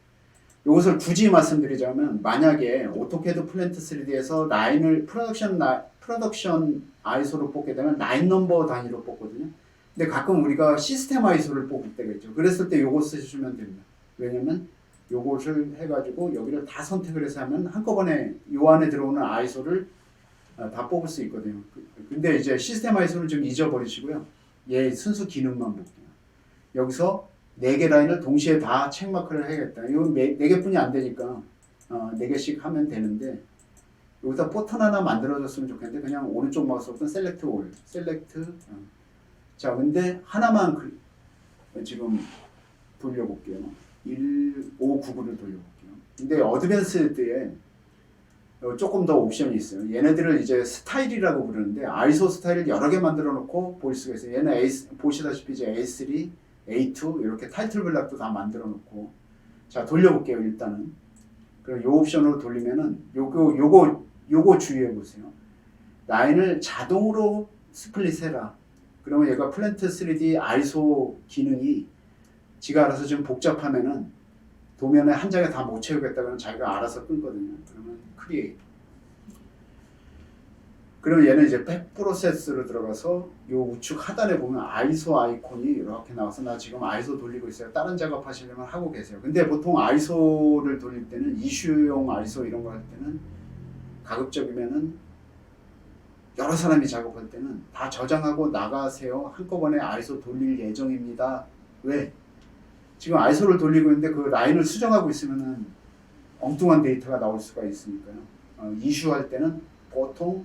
이것을 굳이 말씀드리자면 만약에 오토캐드 플랜트 3D에서 라인을 프로덕션 아이소로 뽑게 되면 라인 넘버 단위로 뽑거든요. 근데 가끔 우리가 시스템 아이소를 뽑을 때가 있죠. 그랬을 때 요거 쓰시면 됩니다. 왜냐면 요것을 해가지고 여기를 다 선택을 해서 하면 한꺼번에 요 안에 들어오는 아이소를 다 뽑을 수 있거든요. 근데 이제 시스템 아이소는 좀 잊어버리시고요. 얘 순수 기능만 볼게요. 여기서 4개 라인을 동시에 다 체크마크를 해야겠다. 이건 4개뿐이 안 되니까 4개씩 하면 되는데 여기다 버튼 하나 만들어줬으면 좋겠는데 그냥 오른쪽 마우스 버튼 셀렉트 올, 셀렉트. 자, 근데 하나만 지금 돌려볼게요. 1599를 돌려볼게요. 근데 어드밴스드에 조금 더 옵션이 있어요. 얘네들을 이제 스타일이라고 부르는데 아이소 스타일을 여러 개 만들어 놓고 볼 수가 있어요. 얘는 보시다시피 이제 A3, A2 이렇게 타이틀 블락도 다 만들어 놓고. 자, 돌려볼게요. 일단은. 그럼 요 옵션으로 돌리면은 요거 주의해 보세요. 라인을 자동으로 스플릿 해라. 그러면 얘가 플랜트 3D 아이소 기능이 지가 알아서 좀 복잡하면은 도면에 한 장에 다 못 채우겠다 그러면 자기가 알아서 끊거든요. 그러면 크리에이트. 그러면 얘는 이제 백 프로세스로 들어가서 요 우측 하단에 보면 아이소 아이콘이 이렇게 나와서 나 지금 아이소 돌리고 있어요. 다른 작업 하시려면 하고 계세요. 근데 보통 아이소를 돌릴 때는 이슈용 아이소 이런 거 할 때는 가급적이면은 여러 사람이 작업할 때는 다 저장하고 나가세요. 한꺼번에 아이소 돌릴 예정입니다. 왜? 지금 아이소를 돌리고 있는데 그 라인을 수정하고 있으면은 엉뚱한 데이터가 나올 수가 있으니까요. 이슈할 때는 보통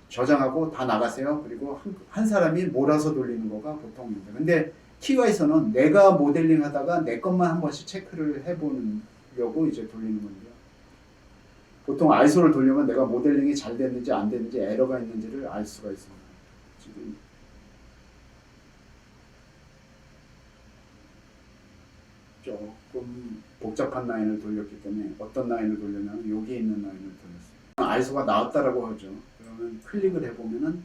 저장하고 다 나가세요. 그리고 한 사람이 몰아서 돌리는 거가 보통입니다. 근데 키와에서는 내가 모델링 하다가 내 것만 한 번씩 체크를 해보려고 이제 돌리는 건데요. 보통 아이소를 돌리면 내가 모델링이 잘 됐는지 안 됐는지 에러가 있는지를 알 수가 있습니다. 지금 조금 복잡한 라인을 돌렸기 때문에 어떤 라인을 돌렸냐면 여기 있는 라인을 돌렸어요. 아이소가 나왔다라고 하죠. 그러면 클릭을 해보면은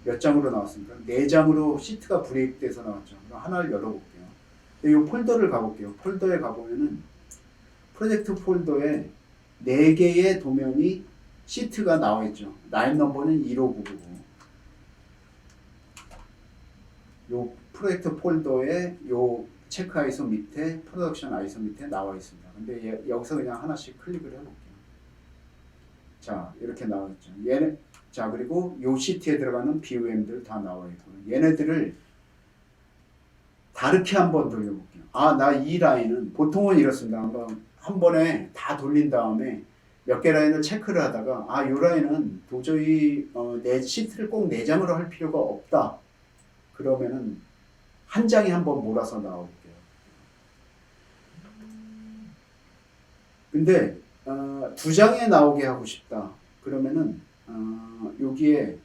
몇 장으로 나왔습니까? 4장으로 시트가 브레이크돼서 나왔죠. 그럼 하나를 열어볼게요. 이 폴더를 가볼게요. 폴더에 가보면은 프로젝트 폴더에 4개의 도면이 시트가 나와 있죠. 라인 넘버는 15999. 요 프로젝트 폴더에 요 체크 아이소 밑에 프로덕션 아이소 밑에 나와 있습니다. 근데 여기서 그냥 하나씩 클릭을 해볼게요. 자, 이렇게 나와 있죠. 얘네, 자, 그리고 요 시트에 들어가는 BOM들 다 나와 있고, 얘네들을 다르게 한번 돌려볼게요. 아, 나 이 라인은 보통은 이렇습니다. 한 번에 다 돌린 다음에 몇 개 라인을 체크를 하다가 아, 요 라인은 도저히 내 시트를 꼭 4장으로 할 필요가 없다. 그러면은 한 장에 한번 몰아서 나올게요. 근데 2장에 나오게 하고 싶다. 그러면은 여기에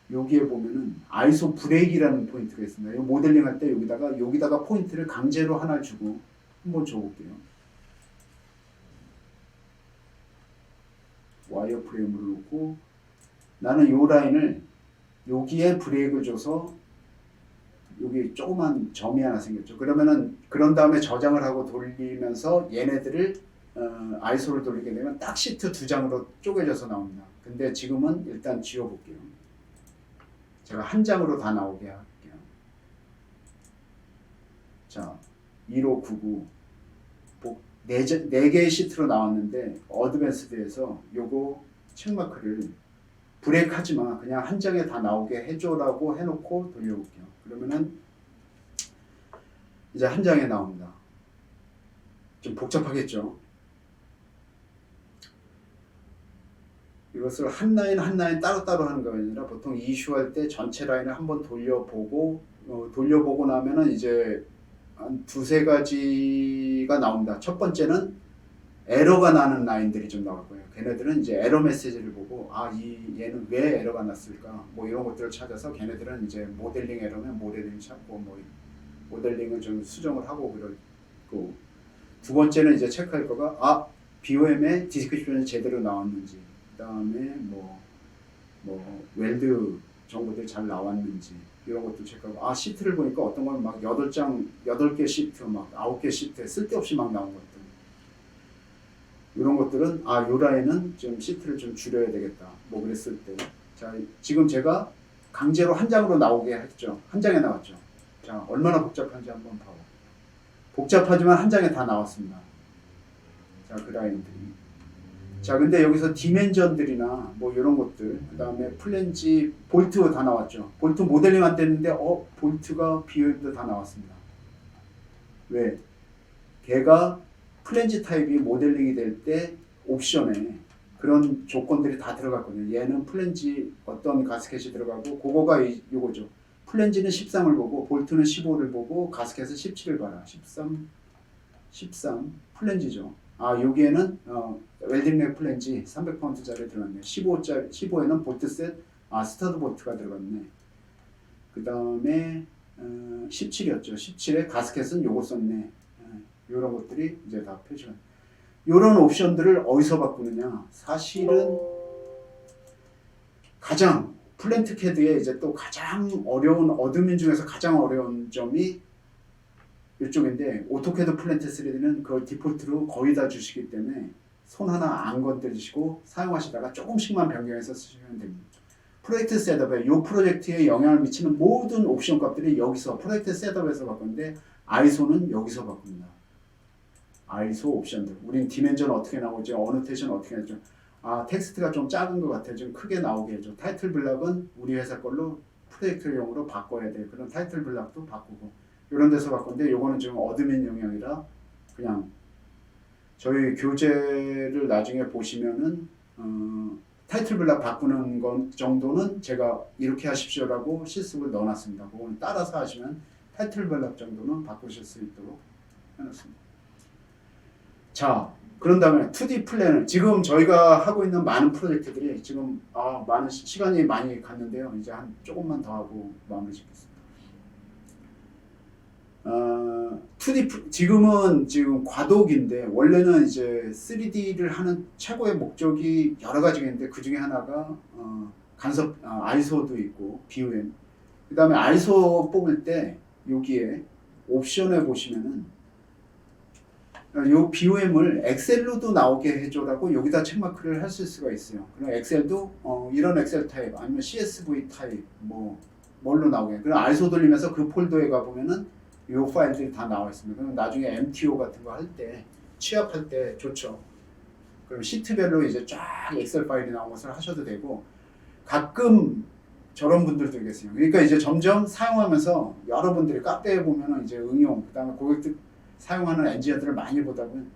보면은 아이소 브레이크라는 포인트가 있습니다. 이 모델링 할 때 여기다가 포인트를 강제로 하나 주고 한번 줘볼게요. 와이어 프레임을 놓고 나는 이 라인을 여기에 브레이크를 줘서 여기 조그만 점이 하나 생겼죠. 그런 다음에 저장을 하고 돌리면서 얘네들을 아이소를 돌리게 되면 딱 시트 2장으로 쪼개져서 나옵니다. 근데 지금은 일단 지워볼게요. 제가 한 장으로 다 나오게 할게요. 자, 1599 네 개의 시트로 나왔는데 어드밴스드에서 요거 체크마크를 브레이크하지 마. 그냥 한 장에 다 나오게 해줘라고 해놓고 돌려볼게요. 그러면은 이제 한 장에 나옵니다. 좀 복잡하겠죠? 이것을 한 라인 한 라인 따로따로 하는 거 아니라 보통 이슈할 때 전체 라인을 한번 돌려보고 돌려보고 나면은 이제 한 두세 가지가 나옵니다. 첫 번째는 에러가 나는 라인들이 좀 나올 거예요. 걔네들은 이제 에러 메시지를 보고 얘는 왜 에러가 났을까 뭐 이런 것들을 찾아서 걔네들은 이제 모델링 에러면 모델링 찾고 뭐 모델링을 좀 수정을 하고 그러고 두 번째는 이제 체크할 거가 BOM의 디스크립션이 제대로 나왔는지 그 다음에 뭐 웰드 정보들 잘 나왔는지 이런 것도 체크하고 시트를 보니까 어떤 건 막 8개 시트 막 9개 시트 쓸데없이 막 나온 것들 이런 것들은 요 라인은 좀 시트를 좀 줄여야 되겠다 뭐 그랬을 때 자 지금 제가 강제로 한 장으로 나오게 했죠. 한 장에 나왔죠. 자 얼마나 복잡한지 한번 봐봐. 복잡하지만 한 장에 다 나왔습니다. 자 그 라인들이 자 근데 여기서 디멘전들이나 뭐 이런 것들 그 다음에 플랜지 볼트 다 나왔죠. 볼트 모델링 안 됐는데 볼트가 BOM도 다 나왔습니다. 왜? 걔가 플랜지 타입이 모델링이 될 때 옵션에 그런 조건들이 다 들어갔거든요. 얘는 플랜지 어떤 가스켓이 들어가고 그거가 요거죠. 플랜지는 13을 보고 볼트는 15를 보고 가스켓은 17을 봐라. 13 플랜지죠. 여기에는 웰딩 렉 플랜지 300파운드짜리 들어갔네. 15에는 볼트셋 스타드 볼트가 들어갔네. 그 다음에 17이었죠. 17에 가스켓은 요거 썼네. 이런 것들이 이제 다 표시가. 이런 옵션들을 어디서 바꾸느냐? 사실은 가장 플랜트 캐드의 이제 또 가장 어려운 어드민 중에서 가장 어려운 점이 이쪽인데 오토캐드 플랜트 3D는 그걸 디폴트로 거의 다 주시기 때문에 손 하나 안 건드리시고 사용하시다가 조금씩만 변경해서 쓰시면 됩니다. 프로젝트 셋업에 이 프로젝트에 영향을 미치는 모든 옵션 값들이 여기서 프로젝트 셋업에서 바꾸는데 아이소는 여기서 바꿉니다. 아이소 옵션들. 우린 디멘전 어떻게 나오지? 어노테이션 어떻게 하죠? 텍스트가 좀 작은 것 같아요. 좀 크게 나오게 해줘. 타이틀 블락은 우리 회사 걸로 프로젝트용으로 바꿔야 돼. 그럼 타이틀 블락도 바꾸고 이런 데서 바꾼데 요거는 지금 어드민 영역이라 그냥 저희 교재를 나중에 보시면은 타이틀 블락 바꾸는 건 정도는 제가 이렇게 하십시오라고 실습을 넣어놨습니다. 그거는 따라서 하시면 타이틀 블락 정도는 바꾸실 수 있도록 해놨습니다. 자, 그런 다음에 2D 플랜을 지금 저희가 하고 있는 많은 프로젝트들이 지금 많은 시간이 많이 갔는데요. 이제 한 조금만 더 하고 마무리 짓겠습니다. 2D 지금 과도기인데 원래는 이제 3D를 하는 최고의 목적이 여러 가지가 있는데 그 중에 하나가 간섭 아이소도 있고 BOM. 그다음에 아이소 뽑을 때 여기에 옵션에 보시면은 요 BOM을 엑셀로도 나오게 해줘라고 여기다 체크마크를 하실 수가 있어요. 그럼 엑셀도 이런 엑셀 타입 아니면 CSV 타입 뭘로 나오게. 그럼 아이소 돌리면서 그 폴더에 가보면은 요 파일들이 다 나와 있습니다. 그럼 나중에 MTO 같은 거 할 때 취합할 때 좋죠. 그럼 시트별로 이제 쫙 엑셀 파일이 나온 것을 하셔도 되고 가끔 저런 분들도 계세요. 그러니까 이제 점점 사용하면서 여러분들이 카페에 보면은 이제 응용 그다음에 고객들 사용하는 엔지니어들을 많이 보다 보면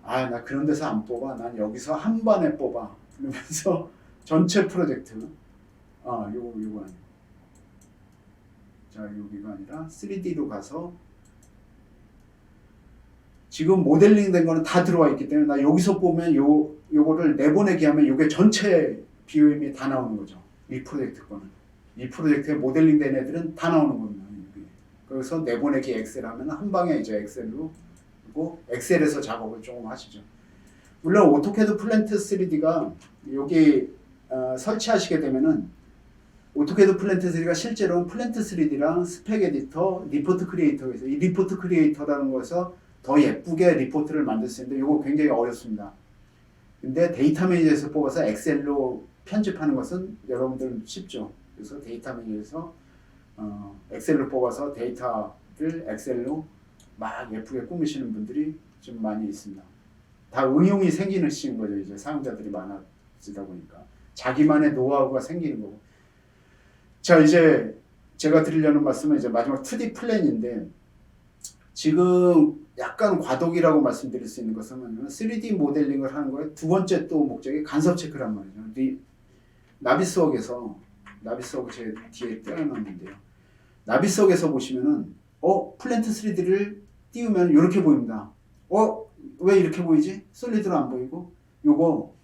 나 그런 데서 안 뽑아. 난 여기서 한 번에 뽑아. 그러면서 전체 프로젝트 요거 아니에요. 자 여기가 아니라 3D로 가서 지금 모델링 된 거는 다 들어와 있기 때문에 나 여기서 보면 요거를 내보내기 하면 요게 전체 BOM이 다 나오는 거죠. 이 프로젝트 거는. 이 프로젝트에 모델링 된 애들은 다 나오는 겁니다. 그래서 내보내기 엑셀 하면 한 방에 이제 엑셀로 그리고 엑셀에서 작업을 조금 하시죠. 물론 오토캐드 플랜트 3D가 여기 설치하시게 되면은 오토캐드 플랜트 3D가 실제로는 플랜트 3D랑 스펙 에디터, 리포트 크리에이터가 있어요. 이 리포트 크리에이터라는 것에서 더 예쁘게 리포트를 만들 수 있는데 이거 굉장히 어렵습니다. 근데 데이터 매니저에서 뽑아서 엑셀로 편집하는 것은 여러분들 쉽죠. 그래서 데이터 매니저에서 엑셀로 뽑아서 데이터를 엑셀로 막 예쁘게 꾸미시는 분들이 좀 많이 있습니다. 다 응용이 생기는 시인 거죠. 이제 사용자들이 많아지다 보니까 자기만의 노하우가 생기는 거고. 자, 이제 제가 드리려는 말씀은 이제 마지막 2D 플랜인데, 지금 약간 과도기라고 말씀드릴 수 있는 것은 3D 모델링을 하는 거에 두 번째 또 목적이 간섭 체크란 말이죠. 나비스웍에서 제 뒤에 떼어놨는데요. 나비스웍에서 보시면은 플랜트 3D를 띄우면 이렇게 보입니다. 왜 이렇게 보이지? 솔리드로 안 보이고. 요거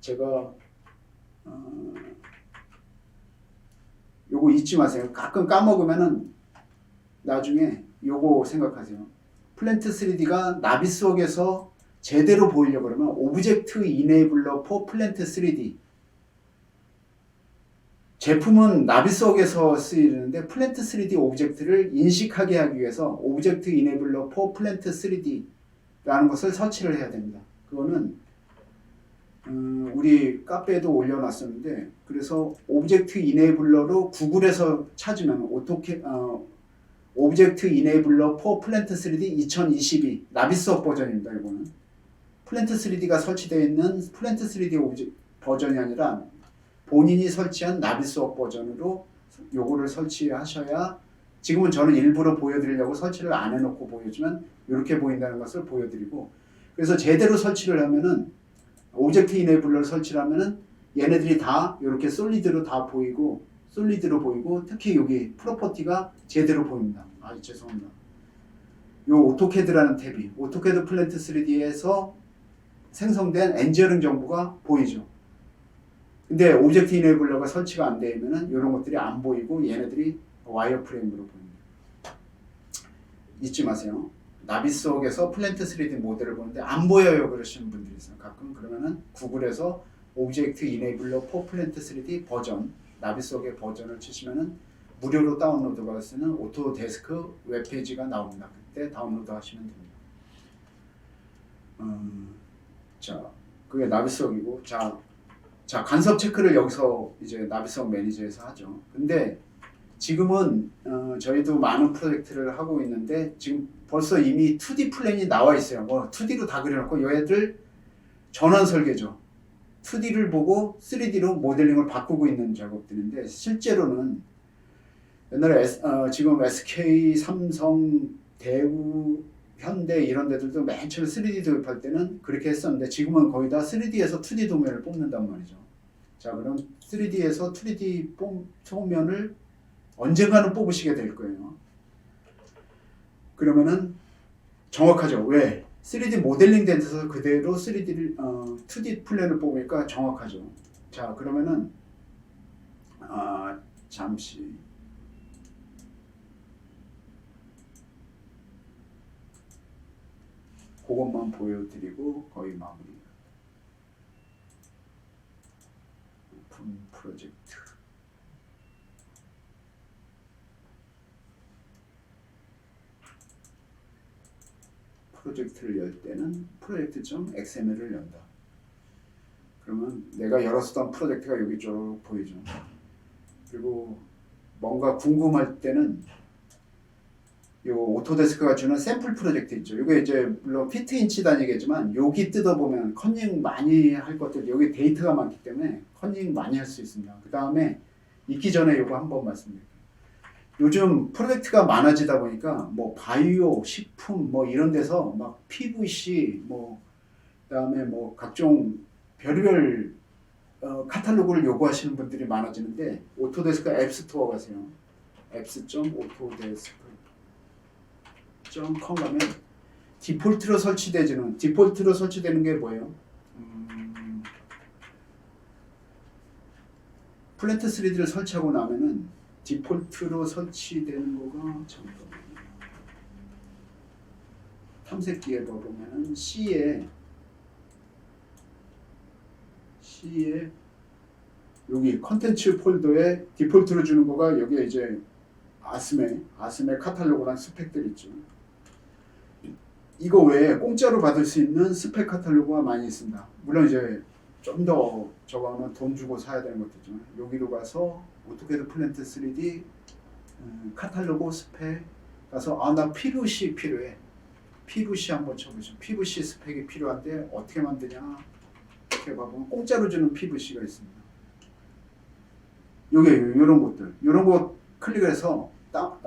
제가 요거 잊지 마세요. 가끔 까먹으면은 나중에 요거 생각하세요. 플랜트 3D가 나비스웍에서 제대로 보이려고 그러면 오브젝트 이네이블러 포 플랜트 3D. 제품은 나비스웍에서 쓰이는데 플랜트 3D 오브젝트를 인식하게 하기 위해서 오브젝트 이네이블러 포 플랜트 3D라는 것을 설치를 해야 됩니다. 그거는 우리 카페에도 올려놨었는데, 그래서 오브젝트 이네이블러로 구글에서 찾으면 오브젝트 이네이블러 포 플랜트 3D 2022 나비스웍 버전입니다. 이거는 플랜트 3D가 설치되어 있는 플랜트 3D 오브젝트 버전이 아니라 본인이 설치한 나비스웍 버전으로 요거를 설치하셔야, 지금은 저는 일부러 보여드리려고 설치를 안 해놓고 보여주면 이렇게 보인다는 것을 보여드리고, 그래서 제대로 설치를 하면은 오브젝트 이네이블러를 설치를 하면은 얘네들이 다 이렇게 솔리드로 보이고, 특히 여기 프로퍼티가 제대로 보입니다. 죄송합니다. 요 오토캐드라는 탭이 오토캐드 플랜트 3D에서 생성된 엔지니어링 정보가 보이죠. 근데 오브젝트 이네이블러가 설치가 안 되면은 이런 것들이 안 보이고 얘네들이 와이어프레임으로 보입니다. 잊지 마세요. 나비스웍에서 플랜트 3D 모델을 보는데 안 보여요 그러시는 분들이 있어요. 가끔. 그러면은 구글에서 오브젝트 이네이블러 포 플랜트 3D 버전, 나비스웍의 버전을 치시면은 무료로 다운로드가 할 수 있는 오토데스크 웹페이지가 나옵니다. 그때 다운로드 하시면 됩니다. 자, 그게 나비스웍이고, 자, 간섭 체크를 여기서 이제 나비스웍 매니저에서 하죠. 근데 지금은 저희도 많은 프로젝트를 하고 있는데, 지금 벌써 이미 2D 플랜이 나와 있어요. 2D로 다 그려놓고 얘들 전환 설계죠. 2D를 보고 3D로 모델링을 바꾸고 있는 작업들인데, 실제로는 옛날에 지금 SK, 삼성, 대우, 현대 이런 데들도 맨 처음에 3D 도입할 때는 그렇게 했었는데, 지금은 거의 다 3D에서 2D 도면을 뽑는단 말이죠. 자, 그럼 3D에서 2D 소면을 언젠가는 뽑으시게 될 거예요. 그러면은 정확하죠. 왜? 3D 모델링 된 데서 그대로 2D 플랜을 뽑으니까 정확하죠. 자, 그러면은 잠시 그것만 보여드리고 거의 마무리. 오픈 프로젝트. 프로젝트를 열 때는 project.xml을 연다. 그러면 내가 열었었던 프로젝트가 여기 쭉 보이죠. 그리고 뭔가 궁금할 때는 요 오토데스크가 주는 샘플 프로젝트 있죠. 이게 이제 물론 피트 인치 단위겠지만 여기 뜯어보면 컨닝 많이 할 것들, 여기 데이터가 많기 때문에 컨닝 많이 할 수 있습니다. 그 다음에 있기 전에 요거 한번 말씀드릴게요. 요즘 프로젝트가 많아지다 보니까 뭐 바이오, 식품 뭐 이런 데서 막 PVC 그다음에 뭐 각종 별의별 카탈로그를 요구하시는 분들이 많아지는데, 오토데스크 앱스토어 가세요. apps.autodesk.com 가면 디폴트로 설치되는 게 뭐예요? 플랜트 3D를 설치하고 나면은 디폴트로 설치되는 거가 잠깐만요. 탐색기에 보면은 C에 여기 컨텐츠 폴더에 디폴트로 주는 거가 여기에 이제 아스메 카탈로그란 스펙들 있죠. 이거 외에 공짜로 받을 수 있는 스펙 카탈로그가 많이 있습니다. 물론 이제 좀 더 저거 하면 돈 주고 사야 되는 것도 있지만, 여기로 가서 오토캐드 플랜트 3D 카탈로그 스펙 가서 나 PVC 필요해. PVC 한번 쳐보죠. PVC 스펙이 필요한데 어떻게 만드냐? 이렇게 봐보면 공짜로 주는 PVC가 있습니다. 요게 요런 것들, 요런 거 클릭해서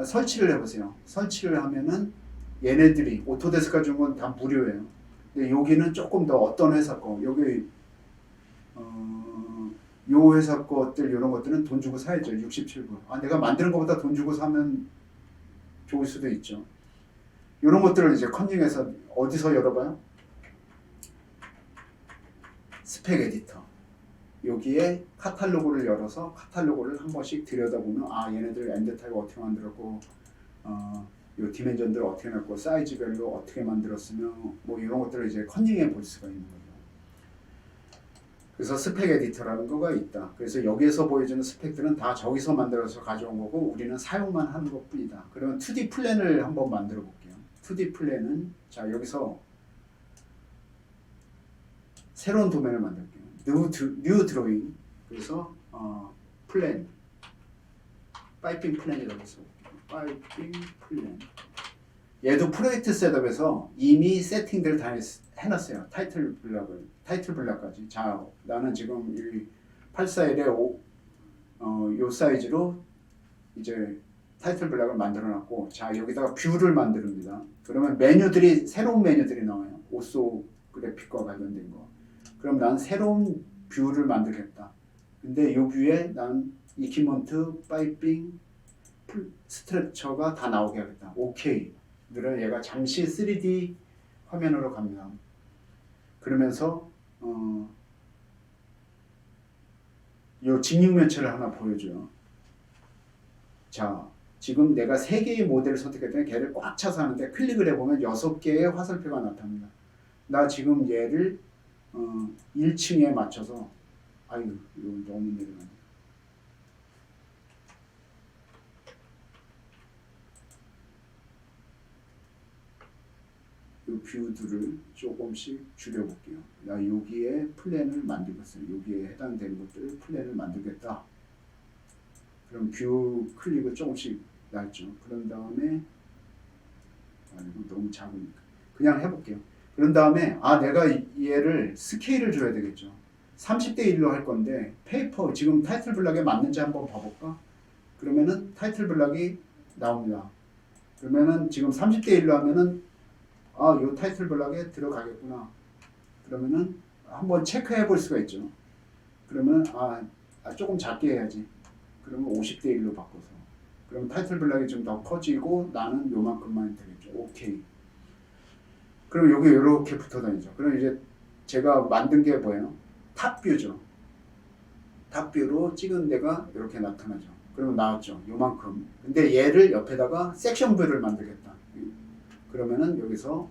설치를 해보세요. 설치를 하면은 얘네들이 오토데스크가 준 건 다 무료예요. 근데 여기는 조금 더 어떤 회사 거, 여기 요 회사 것들 이런 것들은 돈 주고 사야죠. 67불. 아, 내가 만드는 것보다 돈 주고 사면 좋을 수도 있죠. 이런 것들을 이제 컨닝해서 어디서 열어봐요? 스펙 에디터. 여기에 카탈로그를 열어서 카탈로그를 한 번씩 들여다보면 아 얘네들 엔드 타입 어떻게 만들었고 요 디멘전들 어떻게 냈고 사이즈별로 어떻게 만들었으면 뭐 이런 것들을 이제 컨닝해 볼 수가 있는 거죠. 그래서 스펙 에디터라는 거가 있다. 그래서 여기에서 보여주는 스펙들은 다 저기서 만들어서 가져온 거고 우리는 사용만 하는 것뿐이다. 그러면 2D 플랜을 한번 만들어 볼게요. 2D 플랜은 자 여기서 새로운 도면을 만들게요. 뉴 드로잉. 그래서 플랜 파이핑 플랜이라고 해서 파이핑 플랜. 얘도 프로젝트 셋업에서 이미 세팅들 다 해놨어요. 타이틀 블락까지. 자, 나는 지금 이 841에 요 사이즈로 이제 타이틀 블락을 만들어놨고, 자 여기다가 뷰를 만듭니다. 그러면 메뉴들이 새로운 메뉴들이 나와요. 오소 그래픽과 관련된 거. 그럼 난 새로운 뷰를 만들겠다. 근데 이 뷰에 난 이퀴먼트, 파이핑, 스트럭처가 다 나오게 하겠다. 오케이. 그러면 얘가 잠시 3D 화면으로 갑니다. 그러면서 요 직육면체를 하나 보여줘요. 자, 지금 내가 3개의 모델을 선택했더니 걔를 꽉 차서 하는데 클릭을 해보면 6개의 화살표가 나타납니다. 나 지금 얘를 1층에 맞춰서 아유 이거 너무 내려가네. 이 뷰들을 조금씩 줄여볼게요. 나 여기에 플랜을 만들겠어요. 여기에 해당되는 것들을 플랜을 만들겠다. 그럼 뷰 클릭을 조금씩 놨죠. 그런 다음에 이거 너무 작으니까 그냥 해볼게요. 그런 다음에 내가 얘를 스케일을 줘야 되겠죠. 30대 1로 할 건데 페이퍼 지금 타이틀 블락에 맞는지 한번 봐볼까? 그러면은 타이틀 블락이 나옵니다. 그러면은 지금 30대 1로 하면은 요 타이틀 블락에 들어가겠구나. 그러면은 한번 체크해 볼 수가 있죠. 그러면 조금 작게 해야지. 그러면 50대 1로 바꿔서. 그럼 타이틀 블락이 좀 더 커지고 나는 요만큼만 되겠죠. 오케이. 그럼 여기 이렇게 붙어 다니죠. 그럼 이제 제가 만든 게 뭐예요? 탑뷰죠. 탑뷰로 찍은 데가 이렇게 나타나죠. 그러면 나왔죠. 요만큼. 근데 얘를 옆에다가 섹션 뷰를 만들겠다. 그러면은 여기서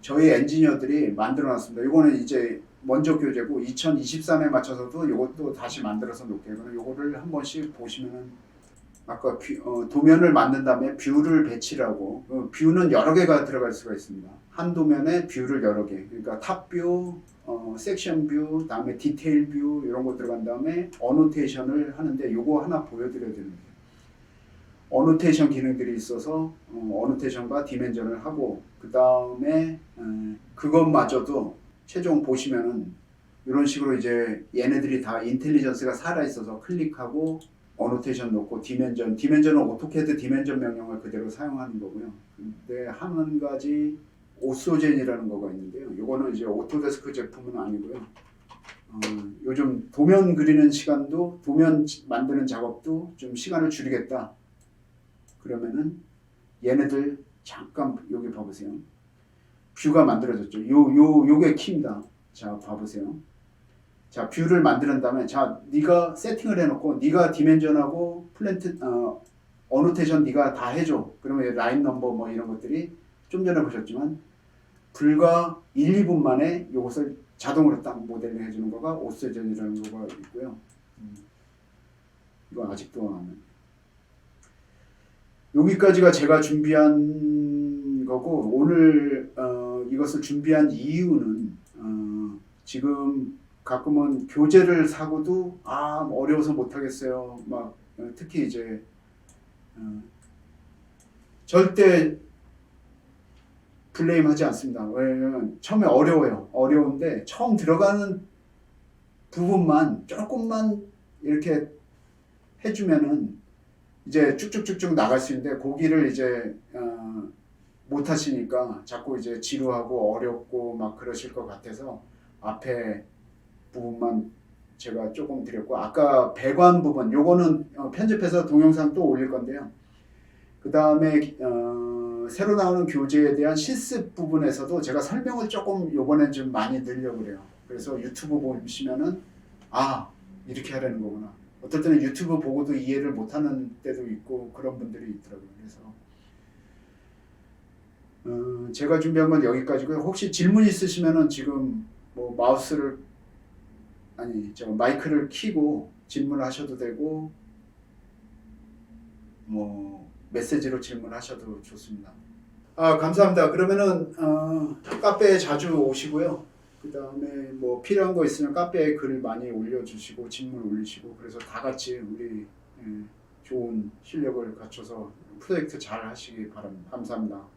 저희 엔지니어들이 만들어놨습니다. 이거는 이제 먼저 교재고 2023에 맞춰서도 이것도 다시 만들어서 놓을게요. 그럼 이거를 한 번씩 보시면은 아까 도면을 만든 다음에 뷰를 배치라고 뷰는 여러 개가 들어갈 수가 있습니다. 한 도면에 뷰를 여러 개. 그러니까 탑뷰, 섹션 뷰, 다음에 디테일 뷰 이런 거 들어간 다음에 어노테이션을 하는데 요거 하나 보여드려야 되는데 어노테이션 기능들이 있어서 어노테이션과 디멘전을 하고 그 다음에 그것마저도 최종 보시면은 이런 식으로 이제 얘네들이 다 인텔리전스가 살아 있어서 클릭하고 어노테이션 놓고 디멘전은 오토캐드 디멘전 명령을 그대로 사용하는 거고요. 근데 한 가지 오소젠이라는 거가 있는데요. 이거는 이제 오토데스크 제품은 아니고요. 요즘 도면 그리는 시간도 도면 만드는 작업도 좀 시간을 줄이겠다. 그러면은 얘네들 잠깐 여기 봐보세요. 뷰가 만들어졌죠. 요게 키입니다. 자 봐보세요. 자 뷰를 만드는 다음에 자 네가 세팅을 해놓고 네가 디멘전하고 플랜트 어노테이션 네가 다 해줘. 그러면 라인 넘버 뭐 이런 것들이 좀 전에 보셨지만 불과 1, 2분 만에 이것을 자동으로 딱 모델링 해주는 거가 오세전이라는 거가 있고요. 이거 아직도 안 여기까지가 제가 준비한 거고 오늘 이것을 준비한 이유는 지금 가끔은 교재를 사고도 어려워서 못하겠어요. 막 특히 이제 절대 블레임하지 않습니다. 왜냐면 처음에 어려워요. 어려운데 처음 들어가는 부분만 조금만 이렇게 해주면은 이제 쭉쭉쭉쭉 나갈 수 있는데 거기를 이제 못 하시니까 자꾸 이제 지루하고 어렵고 막 그러실 것 같아서 앞에 부분만 제가 조금 드렸고 아까 배관 부분 요거는 편집해서 동영상 또 올릴 건데요. 그 다음에 새로 나오는 교재에 대한 실습 부분에서도 제가 설명을 조금 요번엔 좀 많이 넣으려고 그래요. 그래서 유튜브 보시면은 이렇게 하라는 거구나. 어떨 때는 유튜브 보고도 이해를 못하는 때도 있고 그런 분들이 있더라고요. 그래서 제가 준비한 건 여기까지고요. 혹시 질문 있으시면은 지금 뭐 마이크를 켜고 질문하셔도 되고 뭐 메시지로 질문하셔도 좋습니다. 감사합니다. 그러면은 카페에 자주 오시고요. 그 다음에 뭐 필요한 거 있으면 카페에 글 많이 올려주시고 질문 올리시고 그래서 다 같이 우리 좋은 실력을 갖춰서 프로젝트 잘 하시기 바랍니다. 감사합니다.